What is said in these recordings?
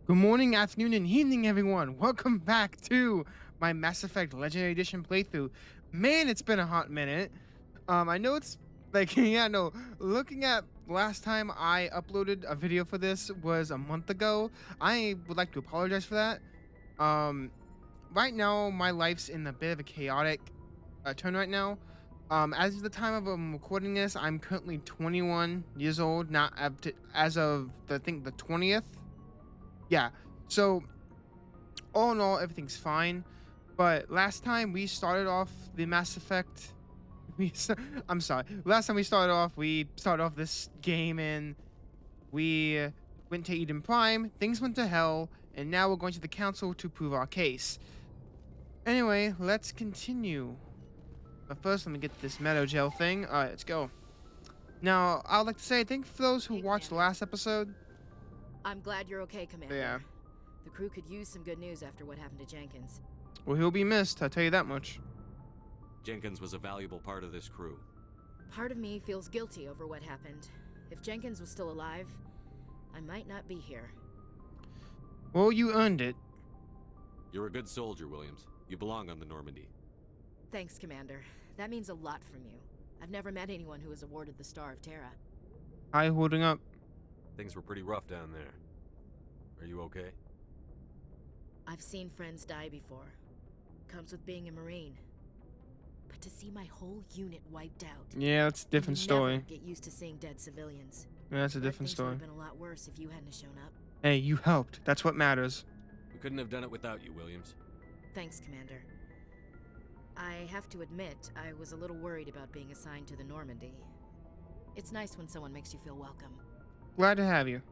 Good morning, afternoon, and evening, everyone. Welcome back to my Mass Effect Legendary Edition playthrough. Man, it's been a hot minute. I know it's like, yeah, no, looking at last time I uploaded a video for this was a month ago. I would like to apologize for that. Um, right now, my life's in a bit of a chaotic turn right now. As of the time of recording this, I'm currently 21 years old, not up to, as of I think the 20th. Yeah. So all in all, everything's fine. But last time we started off the Mass Effect, I'm sorry. Last time we started off this game and we went to Eden Prime. Things went to hell, and now we're going to the council to prove our case. Anyway, let's continue. But first, let me get this meadow gel thing. All right, let's go. Now, I would like to say thank you for those who Hey, watched the Commander. last episode. I'm glad you're okay, Commander. Yeah. The crew could use some good news after what happened to Jenkins. Well, he'll be missed. I'll tell you that much. Jenkins was a valuable part of this crew. Part of me feels guilty over what happened. If Jenkins was still alive, I might not be here. Well, you earned it. You're a good soldier, Williams. You belong on the Normandy. Thanks, Commander. That means a lot from you. I've never met anyone who was awarded the Star of Terra. Hi, holding up. Things were pretty rough down there. Are you okay? I've seen friends die before. Comes with being a Marine. But to see my whole unit wiped out. Yeah, that's a different I'd story. never get used to seeing dead civilians. Yeah, that's a But different things story. would have been a lot worse if you hadn't shown up. Hey, you helped. That's what matters. We couldn't have done it without you, Williams. Thanks, Commander. I have to admit, I was a little worried about being assigned to the Normandy. It's nice when someone makes you feel welcome. Glad to have you.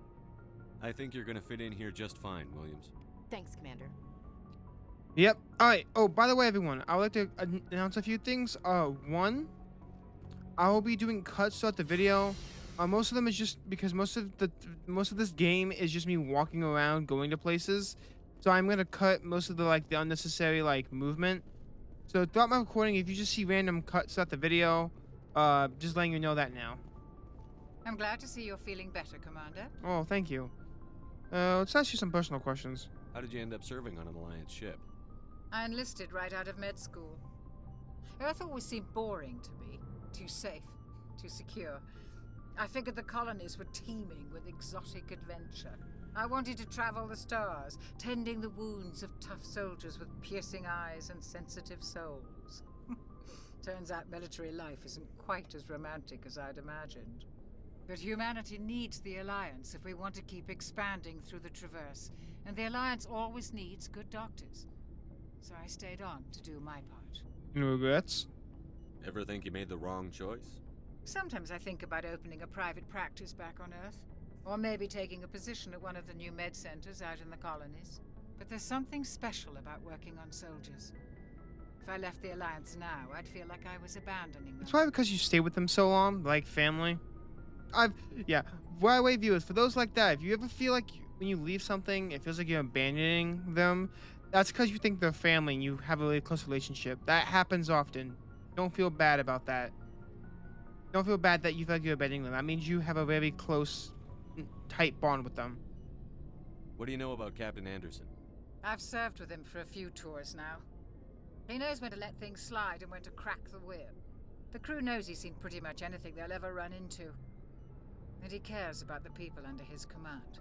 I think you're gonna fit in here just fine, Williams. Thanks, Commander. Yep. All right. Oh, by the way, everyone, I would like to announce a few things. One, I will be doing cuts throughout the video. Most of them is just because most of this game is just me walking around, going to places. So I'm gonna cut most of the unnecessary movement. So throughout my recording, if you just see random cuts throughout the video, just letting you know that now. I'm glad to see you're feeling better, Commander. Oh, thank you. Let's ask you some personal questions. How did you end up serving on an Alliance ship? I enlisted right out of med school. Earth always seemed boring to me. Too safe, too secure. I figured the colonies were teeming with exotic adventure. I wanted to travel the stars, tending the wounds of tough soldiers with piercing eyes and sensitive souls. Turns out military life isn't quite as romantic as I'd imagined. But humanity needs the Alliance if we want to keep expanding through the Traverse, and the Alliance always needs good doctors. So I stayed on to do my part. No regrets? Ever think you made the wrong choice? Sometimes I think about opening a private practice back on Earth, or maybe taking a position at one of the new med centers out in the colonies. But there's something special about working on soldiers. If I left the Alliance now, I'd feel like I was abandoning them. It's probably because you stayed with them so long, like family. Yeah. By the way, viewers, for those like that, if you ever feel like when you leave something, it feels like you're abandoning them, that's because you think they're family and you have a really close relationship. That happens often. Don't feel bad about that. Don't feel bad that you feel like you're abandoning them. That means you have a very close, tight bond with them. What do you know about Captain Anderson? I've served with him for a few tours now. He knows when to let things slide and when to crack the whip. The crew knows he's seen pretty much anything they'll ever run into. And he cares about the people under his command.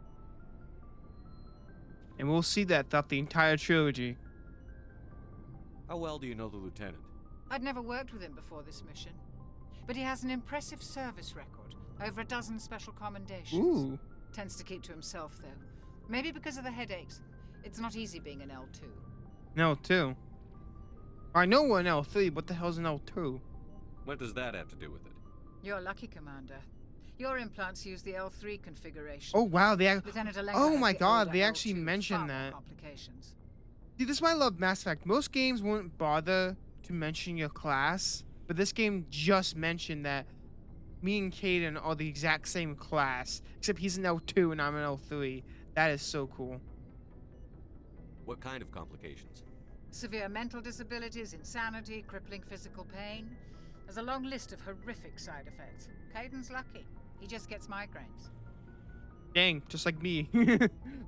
And we'll see that throughout the entire trilogy. How well do you know the lieutenant? I'd never worked with him before this mission. But he has an impressive service record, over a dozen special commendations. Ooh. Tends to keep to himself, though. Maybe because of the headaches. It's not easy being an L2. An L2. I know we're an L3. What the hell's an L2? What does that have to do with it? You're lucky, Commander. Your implants use the L3 configuration. Oh wow, Lieutenant Alenka oh has my the god, older they actually L2, mentioned far more that. complications. See, this is why I love Mass Effect. Most games won't bother to mention your class, but this game just mentioned that me and Caden are the exact same class, except he's an L2 and I'm an L3. That is so cool. What kind of complications? Severe mental disabilities, insanity, crippling physical pain. There's a long list of horrific side effects. Caden's lucky. He just gets migraines. Dang, just like me.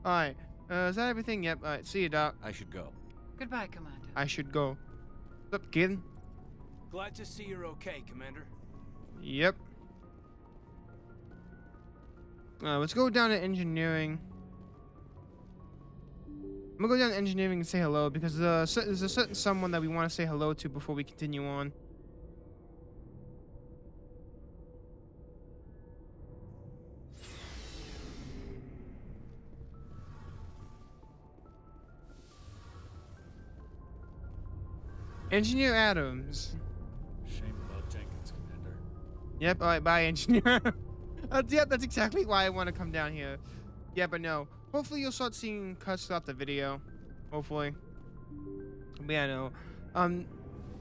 Alright. Is that everything? Yep. All right. See you, Doc. I should go. Goodbye, Commander. I should go. What's up, kid? Glad to see you're okay, Commander. Yep. Let's go down to engineering. I'm gonna go down to engineering and say hello because there's a certain someone that we want to say hello to before we continue on. Engineer Adams. Shame about Jenkins, Commander. Yep. All right. Bye, engineer. Yep. That's exactly why I want to come down here. Yeah, but no. Hopefully you'll start seeing cuts throughout the video. Hopefully. But yeah, no.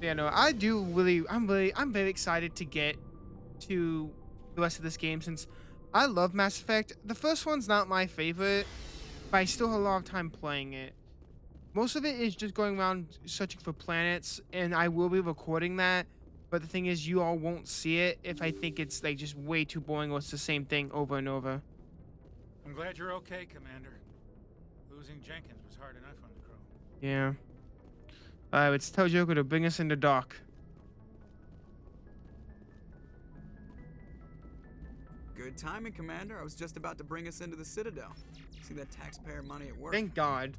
Yeah, no. I'm very excited to get to the rest of this game since I love Mass Effect. The first one's not my favorite, but I still have a lot of time playing it. Most of it is just going around searching for planets, and I will be recording that. But the thing is, you all won't see it if I think it's like just way too boring or it's the same thing over and over. I'm glad you're okay, Commander. Losing Jenkins was hard enough on the crew. Yeah. Alright, let's tell Joker to bring us into dock. Good timing, Commander. I was just about to bring us into the Citadel. See that taxpayer money at work. Thank God.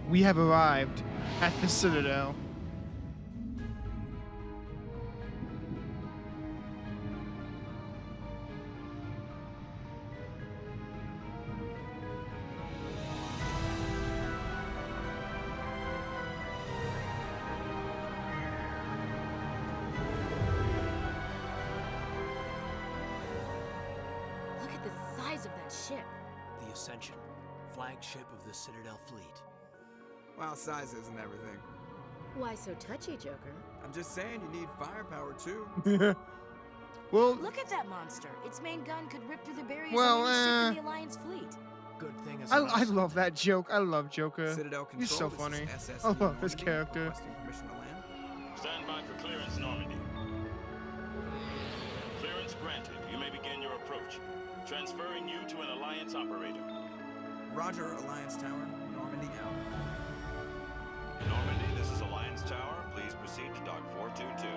We have arrived at the Citadel. Look at the size of that ship. The Ascension, flagship of the Citadel fleet. Well, size isn't everything. Why so touchy, Joker? I'm just saying you need firepower, too. Well, Look at that monster. Its main gun could rip through the barriers Well, on any ship in the Alliance fleet. Good thing as I love that joke. I love Joker. Citadel Control, He's so this funny. is SS I love his Normandy, character. requesting permission to land. Stand by for clearance, Normandy. Clearance granted. You may begin your approach. Transferring you to an Alliance operator. Roger, Alliance Tower. Normandy out. Normandy, this is Alliance Tower. Please proceed to Dock 422.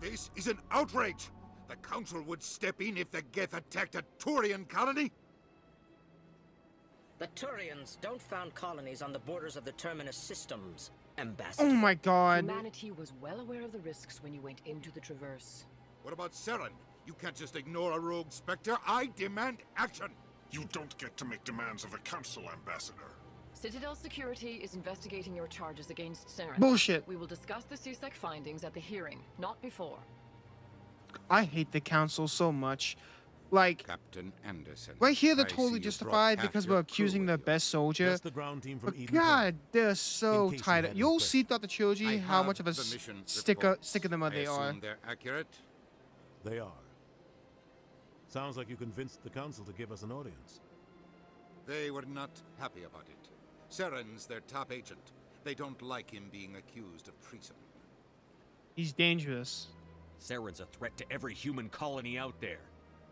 This is an outrage! The Council would step in if the Geth attacked a Turian colony? The Turians don't found colonies on the borders of the Terminus systems, Ambassador. Oh my God. Humanity was well aware of the risks when you went into the Traverse. What about Saren? You can't just ignore a rogue Spectre. I demand action! You don't get to make demands of the Council, Ambassador. Citadel Security is investigating your charges against Saren. Bullshit. We will discuss the CSEC findings at the hearing, not before. I hate the Council so much. Like, Captain Anderson. right here they're I see totally you justified brought half because your we're crew accusing with the you. best soldier. Just the ground team from But Eden. God, they're so In case you tight. hadn't You'll quit. see throughout the trilogy I how have much of a the mission stick reports. of them I they are. assume they're accurate. They are. Sounds like you convinced the Council to give us an audience. They were not happy about it. Saren's their top agent. They don't like him being accused of treason. He's dangerous. Saren's a threat to every human colony out there.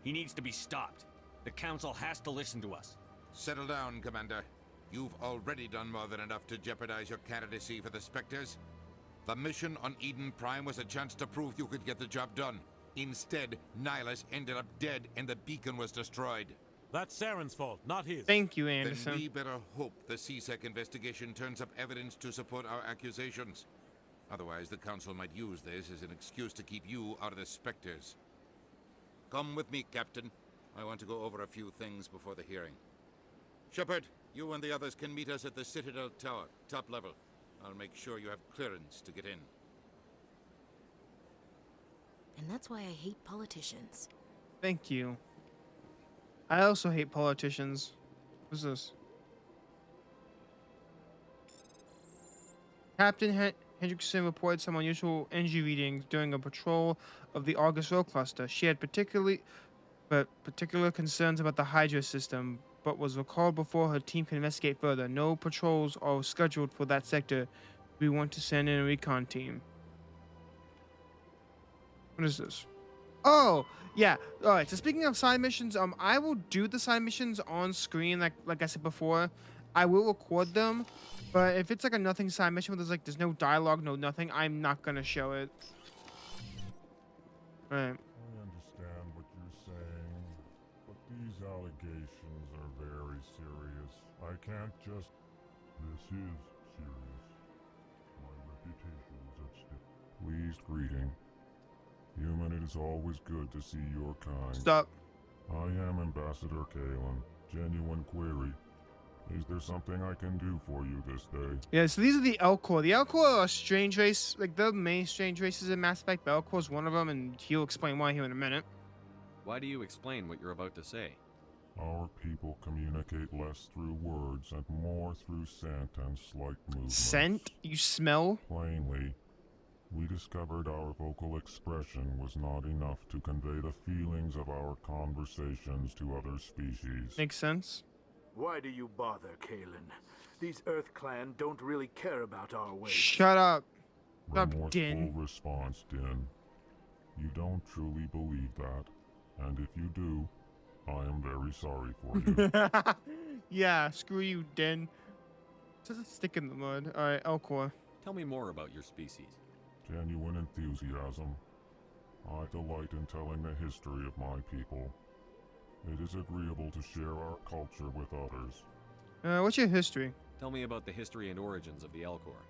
He needs to be stopped. The Council has to listen to us. Settle down, Commander. You've already done more than enough to jeopardize your candidacy for the Spectres. The mission on Eden Prime was a chance to prove you could get the job done. Instead, Nihilus ended up dead and the beacon was destroyed. That's Saren's fault, not his. Thank you, Anderson. Then we better hope the CSEC investigation turns up evidence to support our accusations. Otherwise, the Council might use this as an excuse to keep you out of the Spectres. Come with me, Captain. I want to go over a few things before the hearing. Shepard, you and the others can meet us at the Citadel Tower, top level. I'll make sure you have clearance to get in. And that's why I hate politicians. Thank you. I also hate politicians. What's this? Captain Hendrickson reported some unusual energy readings during a patrol of the August Row cluster. She had particular concerns about the Hydra system, but was recalled before her team can investigate further. No patrols are scheduled for that sector. We want to send in a recon team. What is this? Oh, yeah. All right. So speaking of side missions, I will do the side missions on screen, like I said before. I will record them, but if it's like a nothing side mission where there's no dialogue, no nothing, I'm not gonna show it. All right. I understand what you're saying, but these allegations are very serious. I can't just... This is serious. My reputation is at stake. Pleased greeting. Human, it is always good to see your kind. Stop. I am Ambassador Kalen. Genuine query. Is there something I can do for you this day? Yeah, so these are the Elcor. The Elcor are a strange race, like the main strange races in Mass Effect. But Elcor is one of them, and he'll explain why here in a minute. Why do you explain what you're about to say? Our people communicate less through words and more through scent and slight movements. Scent? You smell? Plainly, we discovered our vocal expression was not enough to convey the feelings of our conversations to other species. Makes sense. Why do you bother, Kalen? These Earth Clan don't really care about our ways. Shut up. Stop, Remorseful Din. response, Din. You don't truly believe that, and if you do, I am very sorry for you. Yeah, screw you, Din. Just a stick in the mud. Alright, Elcor. Tell me more about your species. Genuine enthusiasm. I delight in telling the history of my people. It is agreeable to share our culture with others. What's your history? Tell me about the history and origins of the Elcor.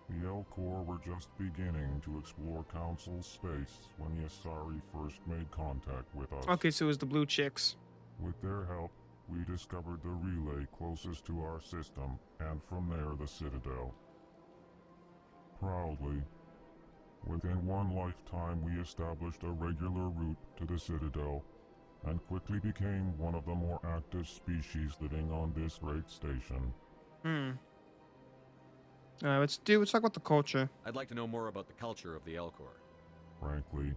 The Elcor were just beginning to explore Council space when the Asari first made contact with us. Okay, so it was the blue chicks. With their help, we discovered the relay closest to our system, and from there the Citadel. Proudly, within one lifetime we established a regular route to the Citadel, and quickly became one of the more active species living on this great station. Let's talk about the culture. I'd like to know more about the culture of the Elcor. Frankly,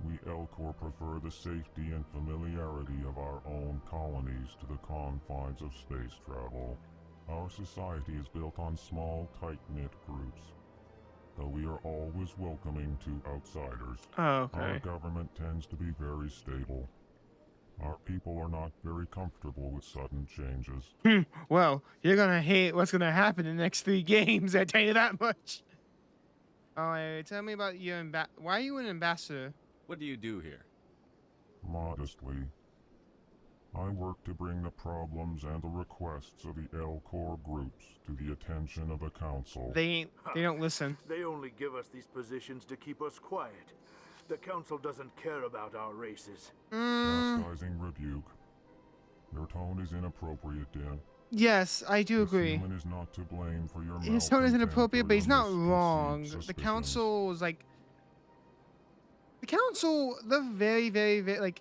we Elcor prefer the safety and familiarity of our own colonies to the confines of space travel. Our society is built on small, tight-knit groups, though we are always welcoming to outsiders. Oh, okay. Our government tends to be very stable. Our people are not very comfortable with sudden changes. Well, you're gonna hate what's gonna happen in the next 3 games, I tell you that much. Alright, tell me about your why are you an ambassador? What do you do here? Modestly, I work to bring the problems and the requests of the Elcor groups to the attention of the Council. They don't listen. They only give us these positions to keep us quiet. The Council doesn't care about our races. Chastising rebuke. Your tone is inappropriate, Din. Yes, I do agree. Human is not to blame for your His tone is inappropriate, but he's not wrong. The suspicions. Council is like... The Council, they're very, very, very, like...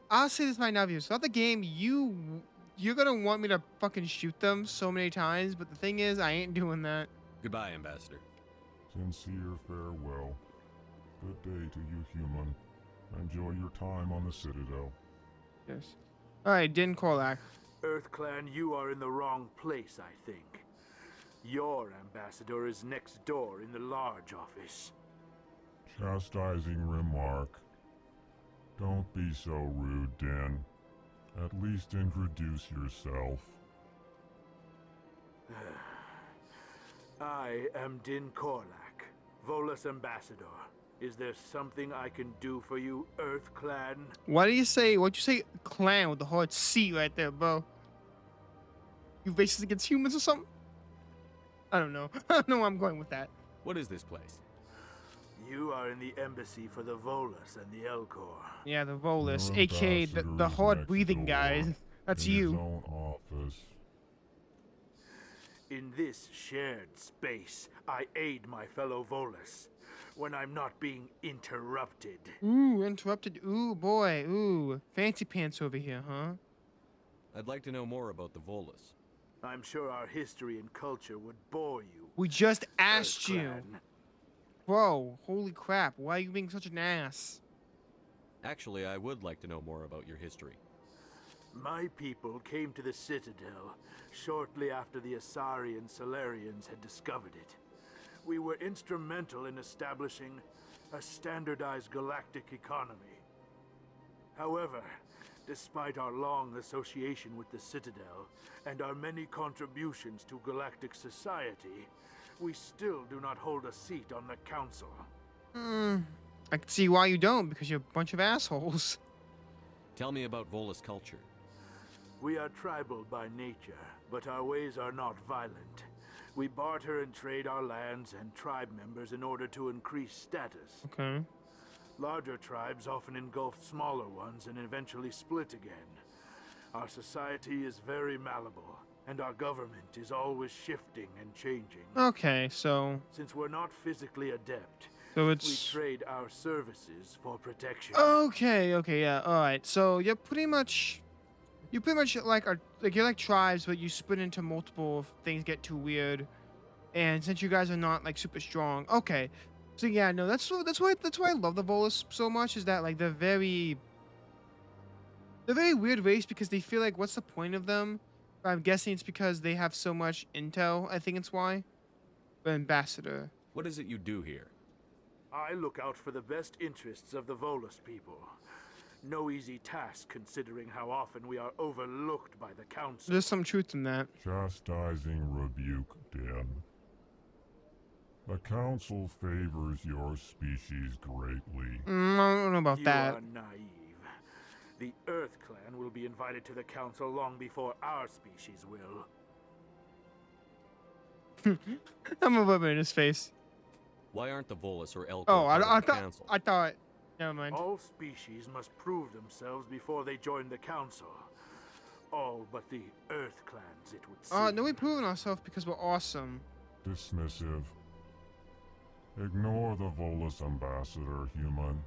I'll say this right now, viewers. Throughout the game, you're gonna want me to fucking shoot them so many times, but the thing is, I ain't doing that. Goodbye, Ambassador. Sincere farewell. Good day to you, human. Enjoy your time on the Citadel. Yes. Alright, Din Korlak. Earth Clan, you are in the wrong place, I think. Your ambassador is next door in the large office. Chastising remark. Don't be so rude, Din. At least introduce yourself. I am Din Korlak, Volus ambassador. Is there something I can do for you, Earth Clan? What'd you say clan with the hard C right there, bro? You racist against humans or something? I don't know. I don't know where I'm going with that. What is this place? You are in the embassy for the Volus and the Elcor. Yeah, the Volus, Your aka ambassador the is hard-breathing next guys. door, That's in you. his own office. In this shared space, I aid my fellow Volus. when I'm not being interrupted. Ooh, interrupted. Ooh, boy. Ooh, fancy pants over here, huh? I'd like to know more about the Volus. I'm sure our history and culture would bore you. We just asked you. Earthclan. Bro, holy crap. Why are you being such an ass? Actually, I would like to know more about your history. My people came to the Citadel shortly after the Asari and Salarians had discovered it. We were instrumental in establishing a standardized galactic economy. However, despite our long association with the Citadel and our many contributions to galactic society, we still do not hold a seat on the Council. I can see why you don't, because you're a bunch of assholes. Tell me about Volus culture. We are tribal by nature, but our ways are not violent. We barter and trade our lands and tribe members in order to increase status. Okay. Larger tribes often engulf smaller ones and eventually split again. Our society is very malleable, and our government is always shifting and changing. Okay, so... Since we're not physically adept, So we it's... trade our services for protection. Okay, yeah, alright. So you're pretty much... You pretty much you're like tribes, but you split into multiple if things get too weird. And since you guys are not like super strong, okay. So yeah, no, that's why I love the Volus so much, is that like they're very weird race because they feel like what's the point of them? But I'm guessing it's because they have so much intel. I think it's why. But Ambassador. What is it you do here? I look out for the best interests of the Volus people. No easy task considering how often we are overlooked by the Council. There's some truth in that. Chastising rebuke, Dan. The Council favors your species greatly. I don't know about that. You are naive. The Earth-clan will be invited to the Council long before our species will. I'm a rubber in his face. Why aren't the Volus or Elko Oh, part of the I Council? thought. Never mind. All species must prove themselves before they join the Council. All but the Earth clans, it would seem. No, we're proving ourselves because we're awesome. Dismissive. Ignore the Volus ambassador, human.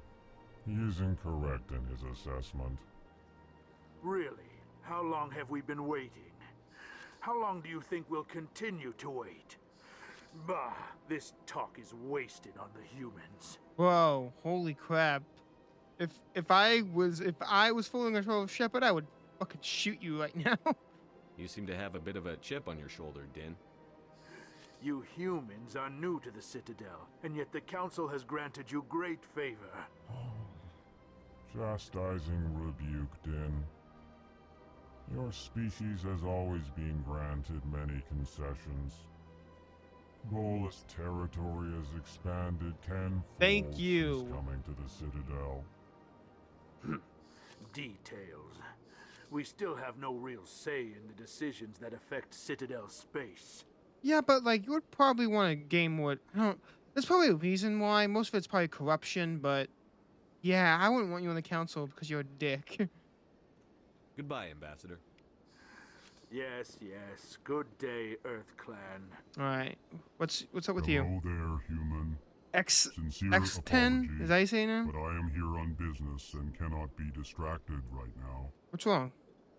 He is incorrect in his assessment. Really? How long have we been waiting? How long do you think we'll continue to wait? Bah, this talk is wasted on the humans. Whoa, holy crap. If I was fooling control of Shepard, I would fucking shoot you right now. You seem to have a bit of a chip on your shoulder, Din. You humans are new to the Citadel, and yet the Council has granted you great favor. Chastising rebuke, Din. Your species has always been granted many concessions. Volus territory has expanded tenfold. Thank you. Since coming to the Citadel. Details. We still have no real say in the decisions that affect Citadel space. Yeah, but like you would probably want to gain more. There's probably a reason why. Most of it's probably corruption, but yeah, I wouldn't want you on the Council because you're a dick. Goodbye, Ambassador. Yes. Good day, Earth Clan. All right, what's up with Hello you? there, human. X10? Sincere Is that how you say it now? But I am here on business and cannot be distracted right now. What's wrong?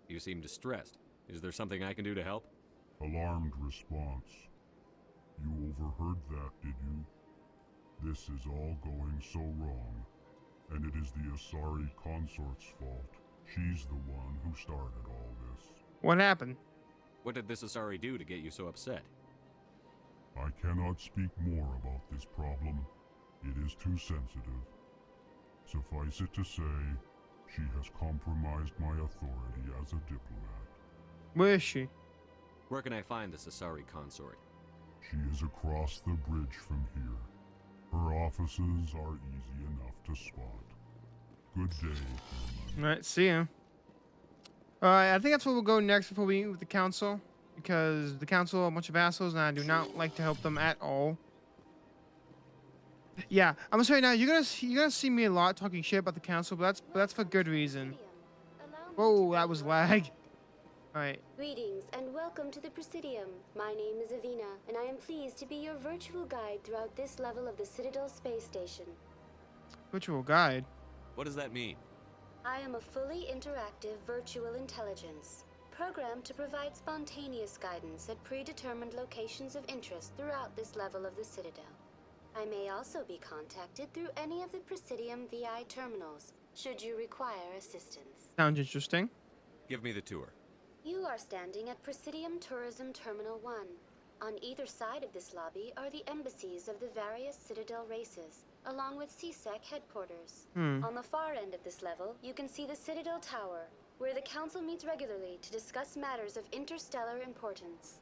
You seem distressed. Is there something I can do to help? Alarmed response. You overheard that, did you? This is all going so wrong. And it is the Asari consort's fault. She's the one who started all this. What happened? What did this Asari do to get you so upset? I cannot speak more about this problem. It is too sensitive. Suffice it to say, she has compromised my authority as a diplomat. Where is she? Where can I find this Asari consort? She is across the bridge from here. Her offices are easy enough to spot. Good day, human. All right, see ya. All right, I think that's where we'll go next before we meet with the Council, because the Council are a bunch of assholes, and I do not like to help them at all. Yeah, I'm gonna say right now, you're gonna see me a lot talking shit about the Council, but that's for good reason. Whoa, that was lag. Alright. Greetings and welcome to the Presidium. My name is Avina, and I am pleased to be your virtual guide throughout this level of the Citadel Space Station. Virtual guide? What does that mean? I am a fully interactive virtual intelligence, programmed to provide spontaneous guidance at predetermined locations of interest throughout this level of the Citadel. I may also be contacted through any of the Presidium VI terminals, should you require assistance. Sounds interesting. Give me the tour. You are standing at Presidium Tourism Terminal 1. On either side of this lobby are the embassies of the various Citadel races, along with CSEC headquarters. On the far end of this level, you can see the Citadel Tower, where the Council meets regularly to discuss matters of interstellar importance.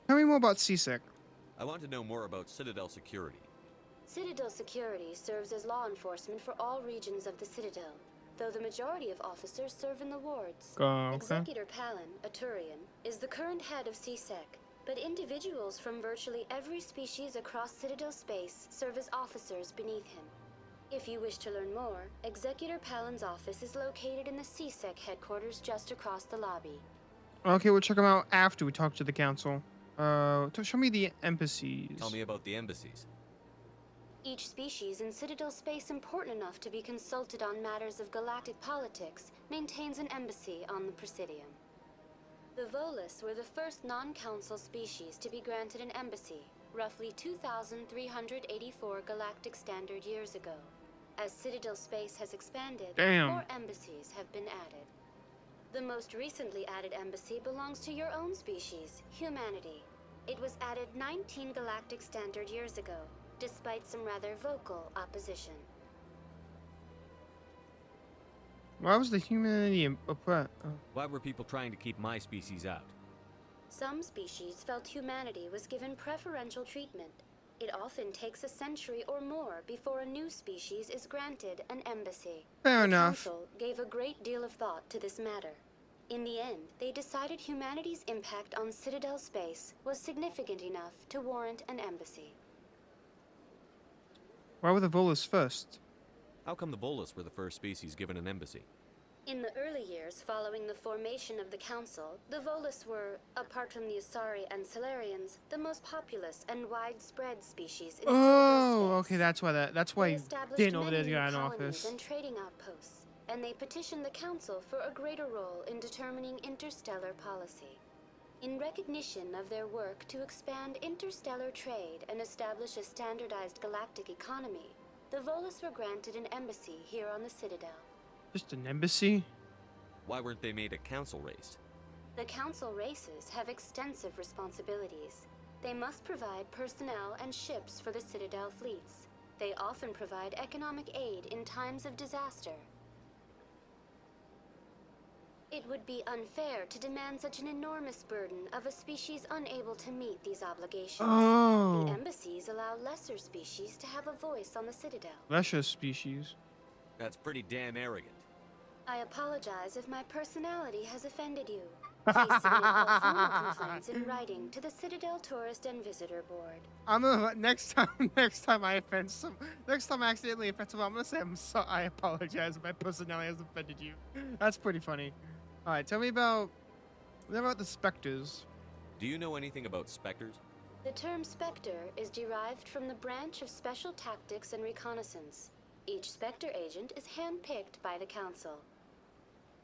Tell me more about CSEC. I want to know more about Citadel security. Citadel security serves as law enforcement for all regions of the Citadel, though the majority of officers serve in the wards. Okay. Executor Palin, a Turian, is the current head of CSEC, but individuals from virtually every species across Citadel space serve as officers beneath him. If you wish to learn more, Executor Palin's office is located in the CSEC headquarters just across the lobby. Okay, we'll check them out after we talk to the council. Show me the embassies. Tell me about the embassies. Each species in Citadel space important enough to be consulted on matters of galactic politics maintains an embassy on the Presidium. The Volus were the first non-council species to be granted an embassy, roughly 2,384 galactic standard years ago. As Citadel space has expanded, more embassies have been added. The most recently added embassy belongs to your own species, humanity. It was added 19 galactic standard years ago, despite some rather vocal opposition. Why was the humanity Why were people trying to keep my species out? Some species felt humanity was given preferential treatment. It often takes a century or more before a new species is granted an embassy. Fair the enough. Council gave a great deal of thought to this matter. In the end, they decided humanity's impact on Citadel space was significant enough to warrant an embassy. Why were the Volus first? How come the Volus were the first species given an embassy? In the early years following the formation of the Council, the Volus were, apart from the Asari and Salarians, the most populous and widespread species in Oh, okay, that's why They established Din over many there got new an colonies office. and trading outposts, and they petitioned the Council for a greater role in determining interstellar policy. In recognition of their work to expand interstellar trade and establish a standardized galactic economy, the Volus were granted an embassy here on the Citadel. Just an embassy? Why weren't they made a council race? The Council races have extensive responsibilities. They must provide personnel and ships for the Citadel fleets. They often provide economic aid in times of disaster. It would be unfair to demand such an enormous burden of a species unable to meet these obligations. Oh. The embassies allow lesser species to have a voice on the Citadel. Lesser species. That's pretty damn arrogant. I apologize if my personality has offended you. Please submit all formal complaints in writing to the Citadel Tourist and Visitor Board. I'm gonna next time I accidentally offend someone, I'm gonna say I apologize if my personality has offended you. That's pretty funny. All right, tell me about the specters. Do you know anything about specters? The term Spectre is derived from the branch of Special Tactics and Reconnaissance. Each Spectre agent is handpicked by the Council.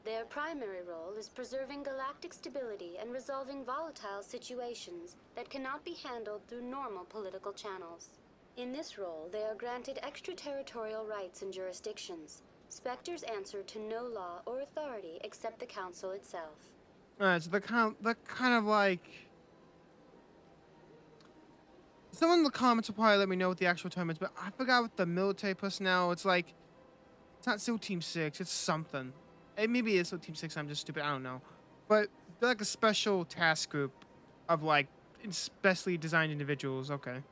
Their primary role is preserving galactic stability and resolving volatile situations that cannot be handled through normal political channels. In this role, they are granted extraterritorial rights and jurisdictions. Spectres answer to no law or authority except the Council itself. Alright, so they're kind of like... Someone in the comments will probably let me know what the actual term is, but I forgot what the military personnel, it's like... It's not SEAL Team 6, it's something. Maybe it's SEAL Team 6, I'm just stupid, I don't know. But they're like a special task group of like, specially designed individuals, okay.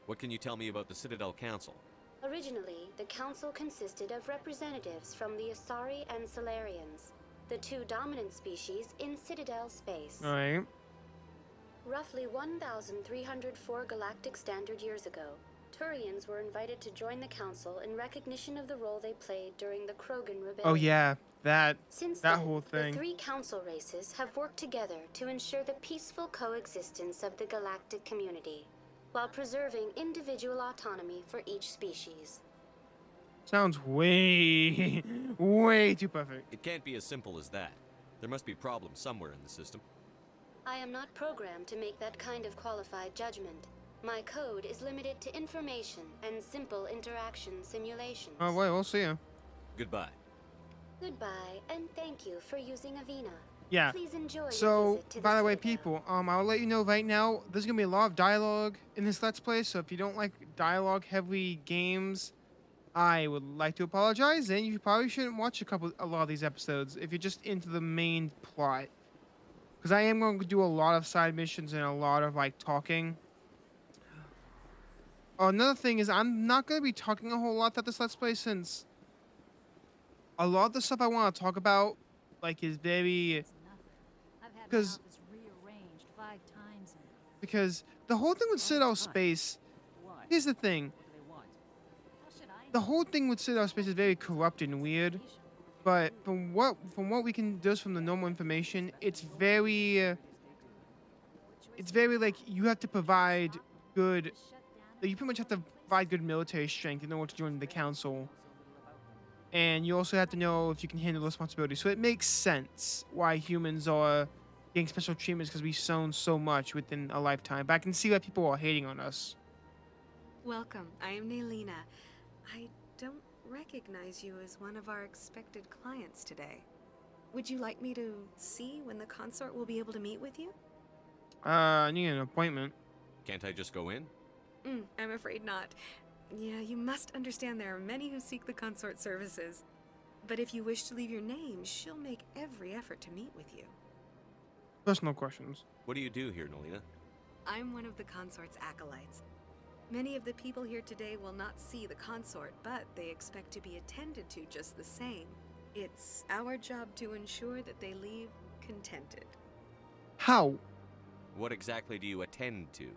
What can you tell me about the Citadel Council? Originally, the Council consisted of representatives from the Asari and Salarians, the two dominant species in Citadel space. Alright. Roughly 1,304 galactic standard years ago, Turians were invited to join the council in recognition of the role they played during the Krogan Rebellion. Oh yeah, that Since that then, whole the thing. 3 council races have worked together to ensure the peaceful coexistence of the galactic community, while preserving individual autonomy for each species. Sounds way, way too perfect. It can't be as simple as that. There must be problems somewhere in the system. I am not programmed to make that kind of qualified judgment. My code is limited to information and simple interaction simulations. Oh wait, we'll see you. Goodbye. Goodbye, and thank you for using Avina. Yeah. Please enjoy your So, visit to the by the way, Citadel. people, I'll let you know right now, there's gonna be a lot of dialogue in this Let's Play, so if you don't like dialogue-heavy games, I would like to apologize, and you probably shouldn't watch a lot of these episodes if you're just into the main plot. Because I am going to do a lot of side missions and a lot of, like, talking. Another thing is, I'm not going to be talking a whole lot throughout this Let's Play, since a lot of the stuff I want to talk about, like, is very... Because the whole thing with Citadel Space, here's the thing. The whole thing with Citadel Space is very corrupted and weird, but from what we can just from the normal information, it's very like you have to provide good. You pretty much have to provide good military strength in order to join the council, and you also have to know if you can handle responsibility. So it makes sense why humans are getting special treatments, because we've shown so much within a lifetime. But I can see why people are hating on us. Welcome. I am Naelina. I don't recognize you as one of our expected clients today. Would you like me to see when the consort will be able to meet with you? I need an appointment. Can't I just go in? I'm afraid not. Yeah, you must understand there are many who seek the consort services. But if you wish to leave your name, she'll make every effort to meet with you. Personal questions. What do you do here, Nolina? I'm one of the consort's acolytes. Many of the people here today will not see the consort, but they expect to be attended to just the same. It's our job to ensure that they leave contented. How? What exactly do you attend to?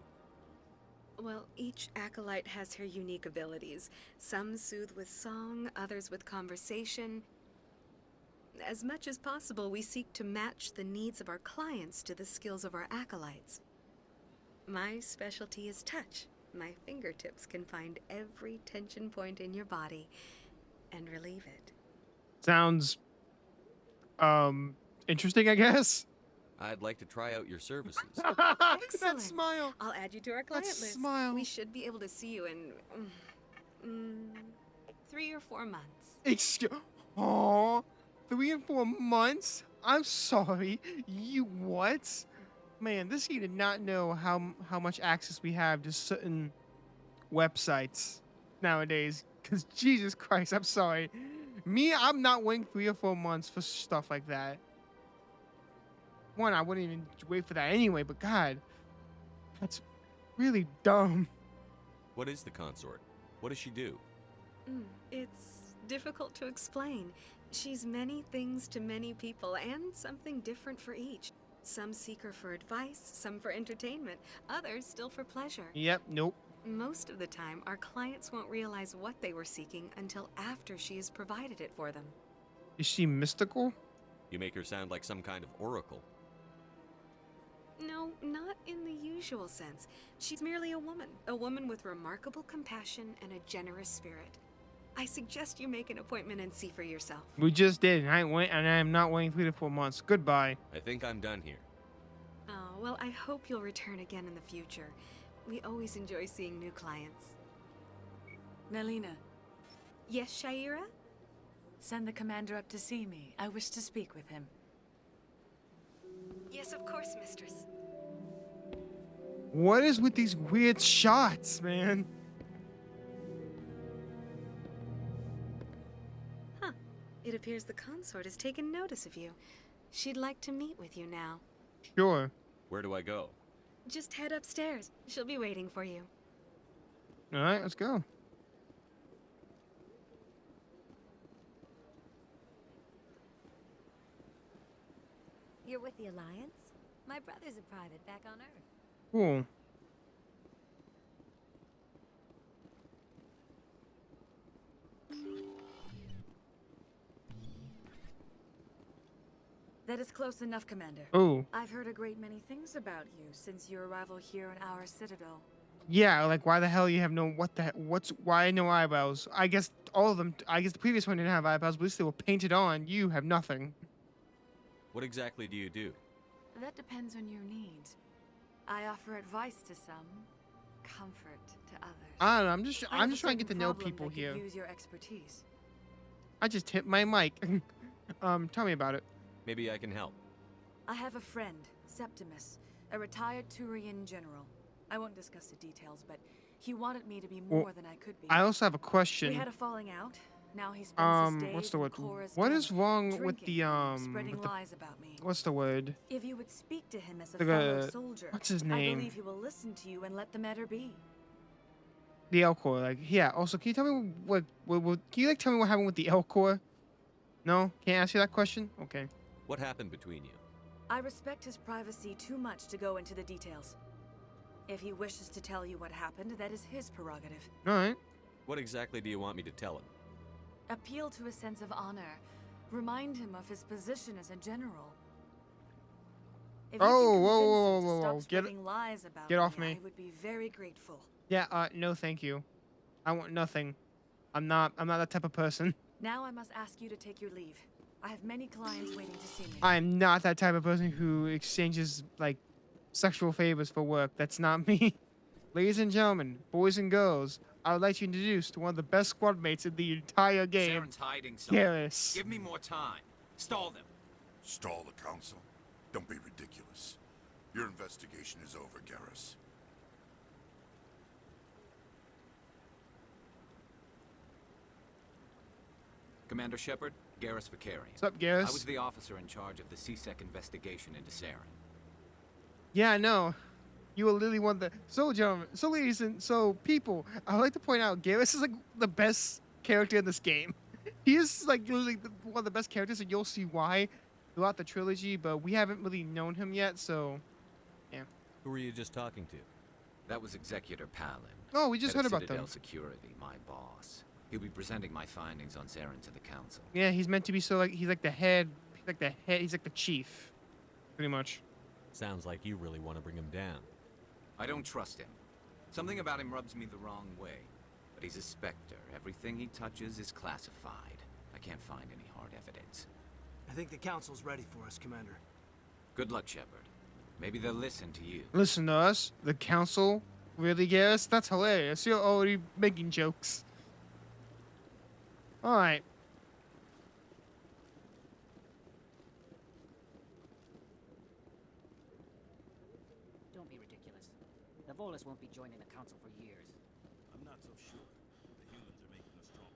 Well, each acolyte has her unique abilities. Some soothe with song, others with conversation. As much as possible, we seek to match the needs of our clients to the skills of our acolytes. My specialty is touch. My fingertips can find every tension point in your body and relieve it. Sounds, interesting, I guess. I'd like to try out your services. Excellent. That smile. I'll add you to our client list. Smile. We should be able to see you in 3 or 4 months. Excuse. Aww. 3 and 4 months? I'm sorry. You what? Man, this guy did not know how much access we have to certain websites nowadays. Because Jesus Christ, I'm sorry. Me, I'm not waiting 3 or 4 months for stuff like that. One, I wouldn't even wait for that anyway, but God, that's really dumb. What is the consort? What does she do? It's difficult to explain. She's many things to many people, and something different for each. Some seek her for advice, some for entertainment, others still for pleasure. Yep, nope. Most of the time, our clients won't realize what they were seeking until after she has provided it for them. Is she mystical? You make her sound like some kind of oracle. No, not in the usual sense. She's merely a woman with remarkable compassion and a generous spirit. I suggest you make an appointment and see for yourself. We just did, and I am not waiting 3 to 4 months. Goodbye. I think I'm done here. Oh, well, I hope you'll return again in the future. We always enjoy seeing new clients. Naelina. Yes, Shaira? Send the commander up to see me. I wish to speak with him. Yes, of course, mistress. What is with these weird shots, man? Huh. It appears the consort has taken notice of you. She'd like to meet with you now. Sure. Where do I go? Just head upstairs. She'll be waiting for you. All right, let's go. You're with the Alliance? My brother's a private back on Earth. Cool. That is close enough, Commander. Oh. I've heard a great many things about you since your arrival here in our citadel. Yeah, like why the hell you have no why no eyebrows? I guess all of them. I guess the previous one didn't have eyebrows, but at least they were painted on. You have nothing. What exactly do you do? That depends on your needs. I offer advice to some, comfort to others. I don't know. I'm just I trying have to get to a know problem people that could here. Use your expertise. I just hit my mic. Tell me about it. Maybe I can help. I have a friend, Septimus, a retired Turian general. I won't discuss the details, but he wanted me to be more than I could be. I also have a question. We had a falling out. Now he spends his days What's the word? in Chora's What den, is wrong with drinking the and spreading lies about me. What's the word? If you would speak to him as a The, fellow soldier, what's his I name? believe he will listen to you and let the matter be. The Elcor, like, yeah. Also, can you tell me what can you like tell me what happened with the Elcor? No, can't ask you that question. Okay. What happened between you? I respect his privacy too much to go into the details. If he wishes to tell you what happened, that is his prerogative. All right. What exactly do you want me to tell him? Appeal to his sense of honor. Remind him of his position as a general. If you can convince him to stop spreading lies about get off me. I would be very grateful. Yeah. No, thank you. I want nothing. I'm not that type of person. Now I must ask you to take your leave. I have many clients waiting to see me. I am not that type of person who exchanges like sexual favors for work. That's not me. Ladies and gentlemen, boys and girls, I would like to introduce to one of the best squad mates in the entire game. Saren's hiding something. Garrus. Give me more time. Stall them. Stall the council? Don't be ridiculous. Your investigation is over, Garrus. Commander Shepard, Garrus Vicarian. What's up, Garrus? I was the officer in charge of the CSEC investigation into Saren. Yeah, I know. You will literally one of the gentlemen, ladies and people. I would like to point out Garrus is like the best character in this game. He is like literally one of the best characters, and you'll see why throughout the trilogy. But we haven't really known him yet, so yeah. Who were you just talking to? That was Executor Palin. Oh, we just head heard of about them. Citadel Security, my boss. He'll be presenting my findings on Saren to the council. Yeah, he's meant to be he's like the head. He's like the chief, pretty much. Sounds like you really want to bring him down. I don't trust him. Something about him rubs me the wrong way. But he's a Spectre. Everything he touches is classified. I can't find any hard evidence. I think the council's ready for us, Commander. Good luck, Shepard. Maybe they'll listen to you. Listen to us, the council. Really, Garrus? That's hilarious. You're already making jokes. All right. Don't be ridiculous. The Volus won't be joining the council for years. I'm not so sure. The humans are making us strong.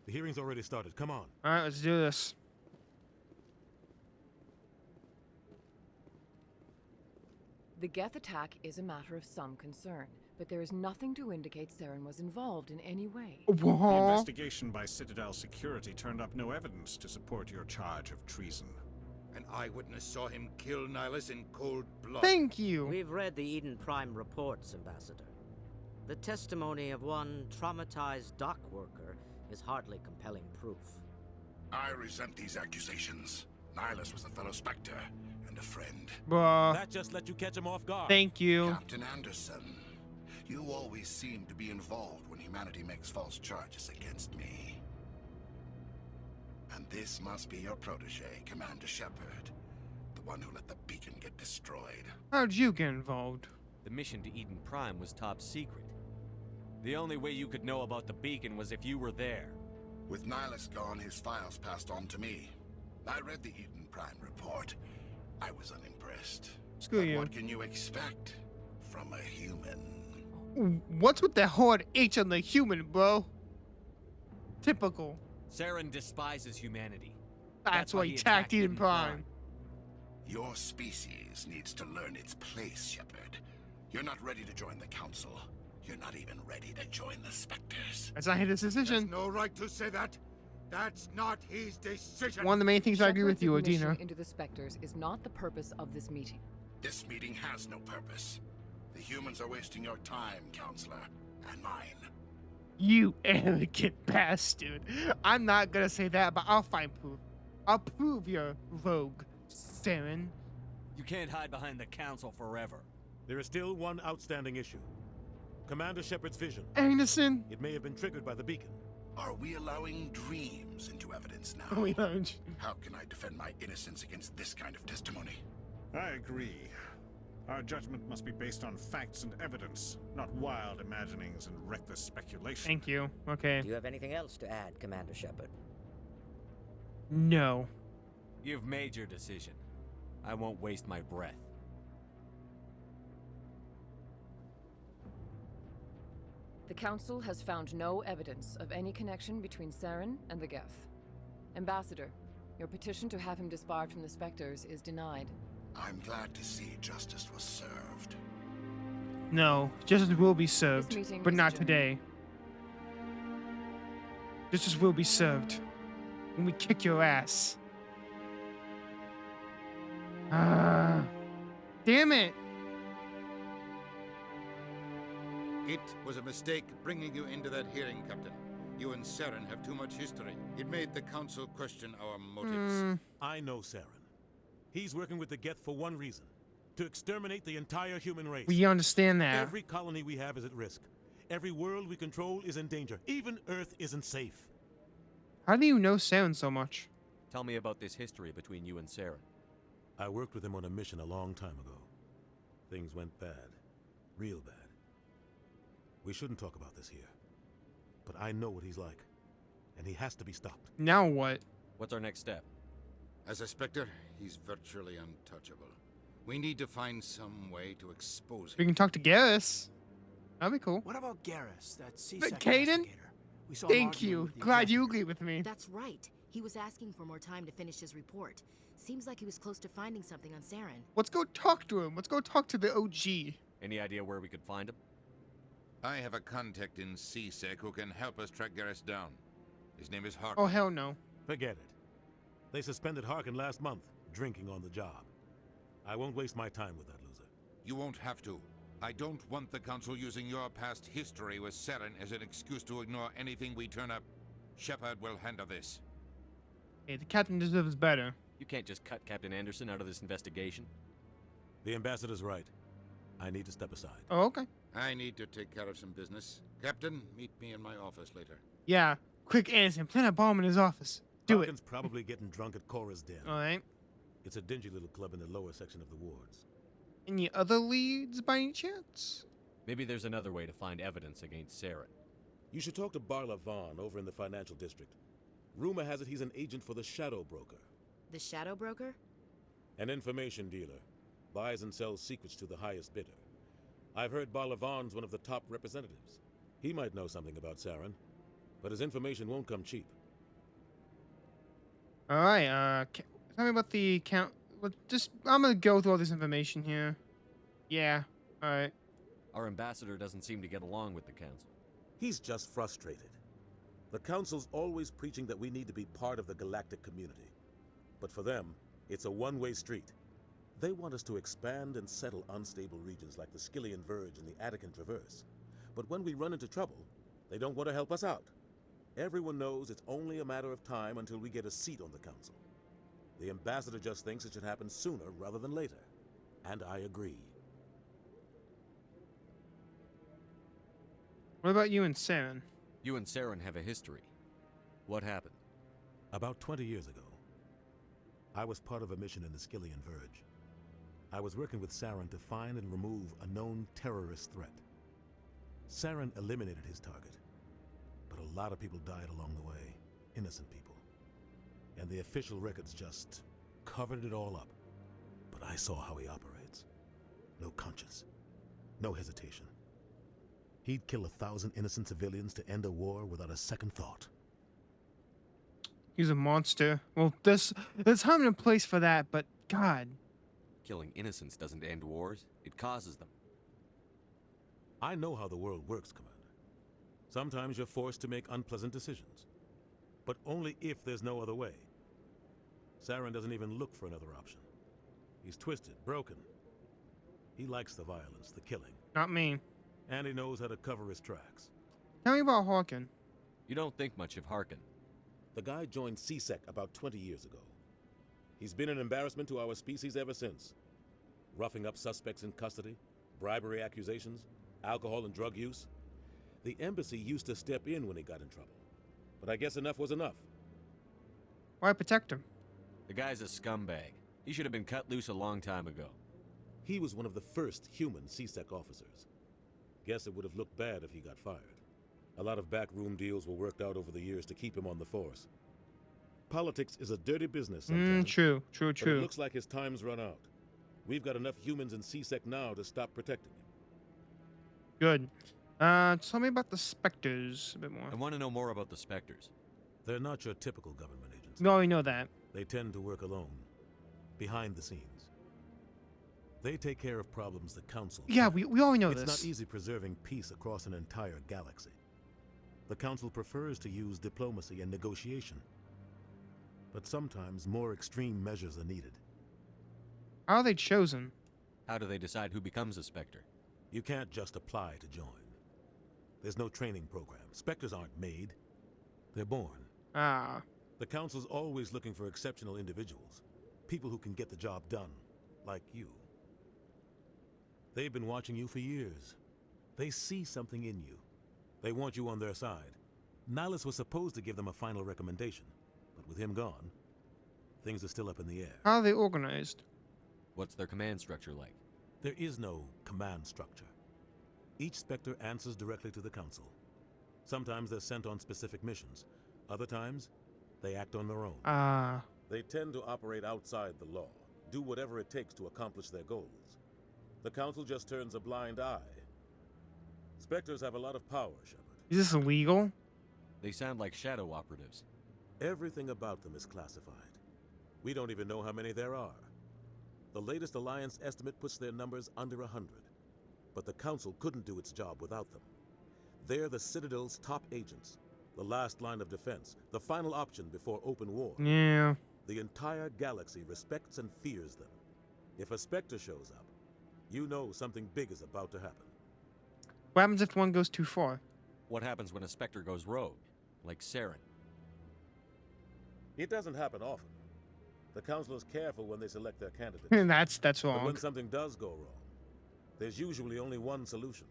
The hearing's already started. Come on. All right, let's do this. The Geth attack is a matter of some concern, but there is nothing to indicate Saren was involved in any way. The investigation by Citadel Security turned up no evidence to support your charge of treason. An eyewitness saw him kill Nihilus in cold blood. Thank you. We've read the Eden Prime reports, Ambassador. The testimony of one traumatized dock worker is hardly compelling proof. I resent these accusations. Nihilus was a fellow Spectre and a friend. Bruh. That just let you catch him off guard. Thank you. Captain Anderson, you always seem to be involved when humanity makes false charges against me. And this must be your protege, Commander Shepard. The one who let the beacon get destroyed. How'd you get involved? The mission to Eden Prime was top secret. The only way you could know about the beacon was if you were there. With Nihilus gone, his files passed on to me. I read the Eden Prime report. I was unimpressed. Screw you. What can you expect from a human? What's with the hard H on the human, bro? Typical. Saren despises humanity. That's why he attacked Eden Prime. Your species needs to learn its place, Shepard. You're not ready to join the Council. You're not even ready to join the Spectres. That's not his decision. No right to say that. That's not his decision. One of the main things I agree with you, Shepard's Adina. admission into the Spectres is not the purpose of this meeting. This meeting has no purpose. The humans are wasting your time, Counselor, and mine. You arrogant bastard. I'm not gonna say that, but I'll find proof. I'll prove you're rogue, Saren. You can't hide behind the council forever. There is still one outstanding issue. Commander Shepard's vision. Anderson. It may have been triggered by the beacon. Are we allowing dreams into evidence now? We don't. How can I defend my innocence against this kind of testimony? I agree. Our judgment must be based on facts and evidence, not wild imaginings and reckless speculation. Thank you. Okay. Do you have anything else to add, Commander Shepard? No. You've made your decision. I won't waste my breath. The Council has found no evidence of any connection between Saren and the Geth. Ambassador, your petition to have him disbarred from the Spectres is denied. I'm glad to see justice was served. No, justice will be served, meeting but is not adjourned. today. Justice will be served when we kick your ass. Ah, damn it! It was a mistake bringing you into that hearing, Captain. You and Saren have too much history. It made the Council question our motives. I know Saren. He's working with the Geth for one reason. To exterminate the entire human race. We understand that. Every colony we have is at risk. Every world we control is in danger. Even Earth isn't safe. How do you know Saren so much? Tell me about this history between you and Saren. I worked with him on a mission a long time ago. Things went bad. Real bad. We shouldn't talk about this here. But I know what he's like. And he has to be stopped. Now what? What's our next step? As a Spectre, he's virtually untouchable. We need to find some way to expose him. We can talk to Garrus. That'd be cool. What about Garrus, that But C-Sec Caden? investigator? We saw him Thank arguing you. with the Glad you executive. agree with me. That's right. He was asking for more time to finish his report. Seems like he was close to finding something on Saren. Let's go talk to him. Let's go talk to the OG. Any idea where we could find him? I have a contact in C-Sec who can help us track Garrus down. His name is Harkin. Oh, hell no. Forget it. They suspended Harkin last month, drinking on the job. I won't waste my time with that loser. You won't have to. I don't want the Council using your past history with Saren as an excuse to ignore anything we turn up. Shepard will handle this. Hey, the captain deserves better. You can't just cut Captain Anderson out of this investigation. The ambassador's right. I need to step aside. Oh, okay. I need to take care of some business. Captain, meet me in my office later. Yeah. Quick, Anderson. Plant a bomb in his office. Do Harkin's probably getting drunk at Cora's Den. All right. It's a dingy little club in the lower section of the wards. Any other leads by any chance? Maybe there's another way to find evidence against Saren. You should talk to Barla Vaughn over in the financial district. Rumor has it he's an agent for the Shadow Broker. The Shadow Broker? An information dealer. Buys and sells secrets to the highest bidder. I've heard Barla Vaughn's one of the top representatives. He might know something about Saren, but his information won't come cheap. All right. Tell me about the count. I'm gonna go through all this information here. Yeah. All right. Our ambassador doesn't seem to get along with the council. He's just frustrated. The council's always preaching that we need to be part of the galactic community. But for them, it's a one-way street. They want us to expand and settle unstable regions like the Skillian Verge and the Attican Traverse. But when we run into trouble, they don't want to help us out. Everyone knows it's only a matter of time until we get a seat on the council. The ambassador just thinks it should happen sooner rather than later. And I agree. What about you and Saren? You and Saren have a history. What happened? About 20 years ago, I was part of a mission in the Skillian Verge. I was working with Saren to find and remove a known terrorist threat. Saren eliminated his target, but a lot of people died along the way, innocent people. And the official records just covered it all up. But I saw how he operates. No conscience, no hesitation. He'd kill 1,000 innocent civilians to end a war without a second thought. He's a monster. Well, there's time and place for that, but God. Killing innocents doesn't end wars, it causes them. I know how the world works, Commander. Sometimes you're forced to make unpleasant decisions. But only if there's no other way. Saren doesn't even look for another option. He's twisted, broken. He likes the violence, the killing. Not me. And he knows how to cover his tracks. Tell me about Hawken. You don't think much of Harkin. The guy joined CSEC about 20 years ago. He's been an embarrassment to our species ever since. Roughing up suspects in custody, bribery accusations, alcohol and drug use. The embassy used to step in when he got in trouble. But I guess enough was enough. Why protect him? The guy's a scumbag. He should have been cut loose a long time ago. He was one of the first human CSEC officers. Guess it would have looked bad if he got fired. A lot of backroom deals were worked out over the years to keep him on the force. Politics is a dirty business sometimes. True. But it looks like his time's run out. We've got enough humans in CSEC now to stop protecting him. Good. Tell me about the Spectres a bit more. I want to know more about the Spectres. They're not your typical government agents. No, we know that. They tend to work alone, behind the scenes. They take care of problems the Council... Yeah, we all know this. It's not easy preserving peace across an entire galaxy. The Council prefers to use diplomacy and negotiation. But sometimes more extreme measures are needed. How are they chosen? How do they decide who becomes a Spectre? You can't just apply to join. There's no training program. Spectres aren't made. They're born. Ah. The Council's always looking for exceptional individuals. People who can get the job done. Like you. They've been watching you for years. They see something in you. They want you on their side. Nihilus was supposed to give them a final recommendation. But with him gone, things are still up in the air. How are they organized? What's their command structure like? There is no command structure. Each Spectre answers directly to the Council. Sometimes they're sent on specific missions. Other times, they act on their own. Ah. They tend to operate outside the law, do whatever it takes to accomplish their goals. The Council just turns a blind eye. Spectres have a lot of power, Shepard. Is this illegal? They sound like shadow operatives. Everything about them is classified. We don't even know how many there are. The latest Alliance estimate puts their numbers under 100. But the Council couldn't do its job without them. They're the Citadel's top agents. The last line of defense. The final option before open war. Yeah. The entire galaxy respects and fears them. If a Spectre shows up, you know something big is about to happen. What happens if one goes too far? What happens when a Spectre goes rogue? Like Saren. It doesn't happen often. The Council is careful when they select their candidates. That's But wrong. when something does go wrong, there's usually only one solution.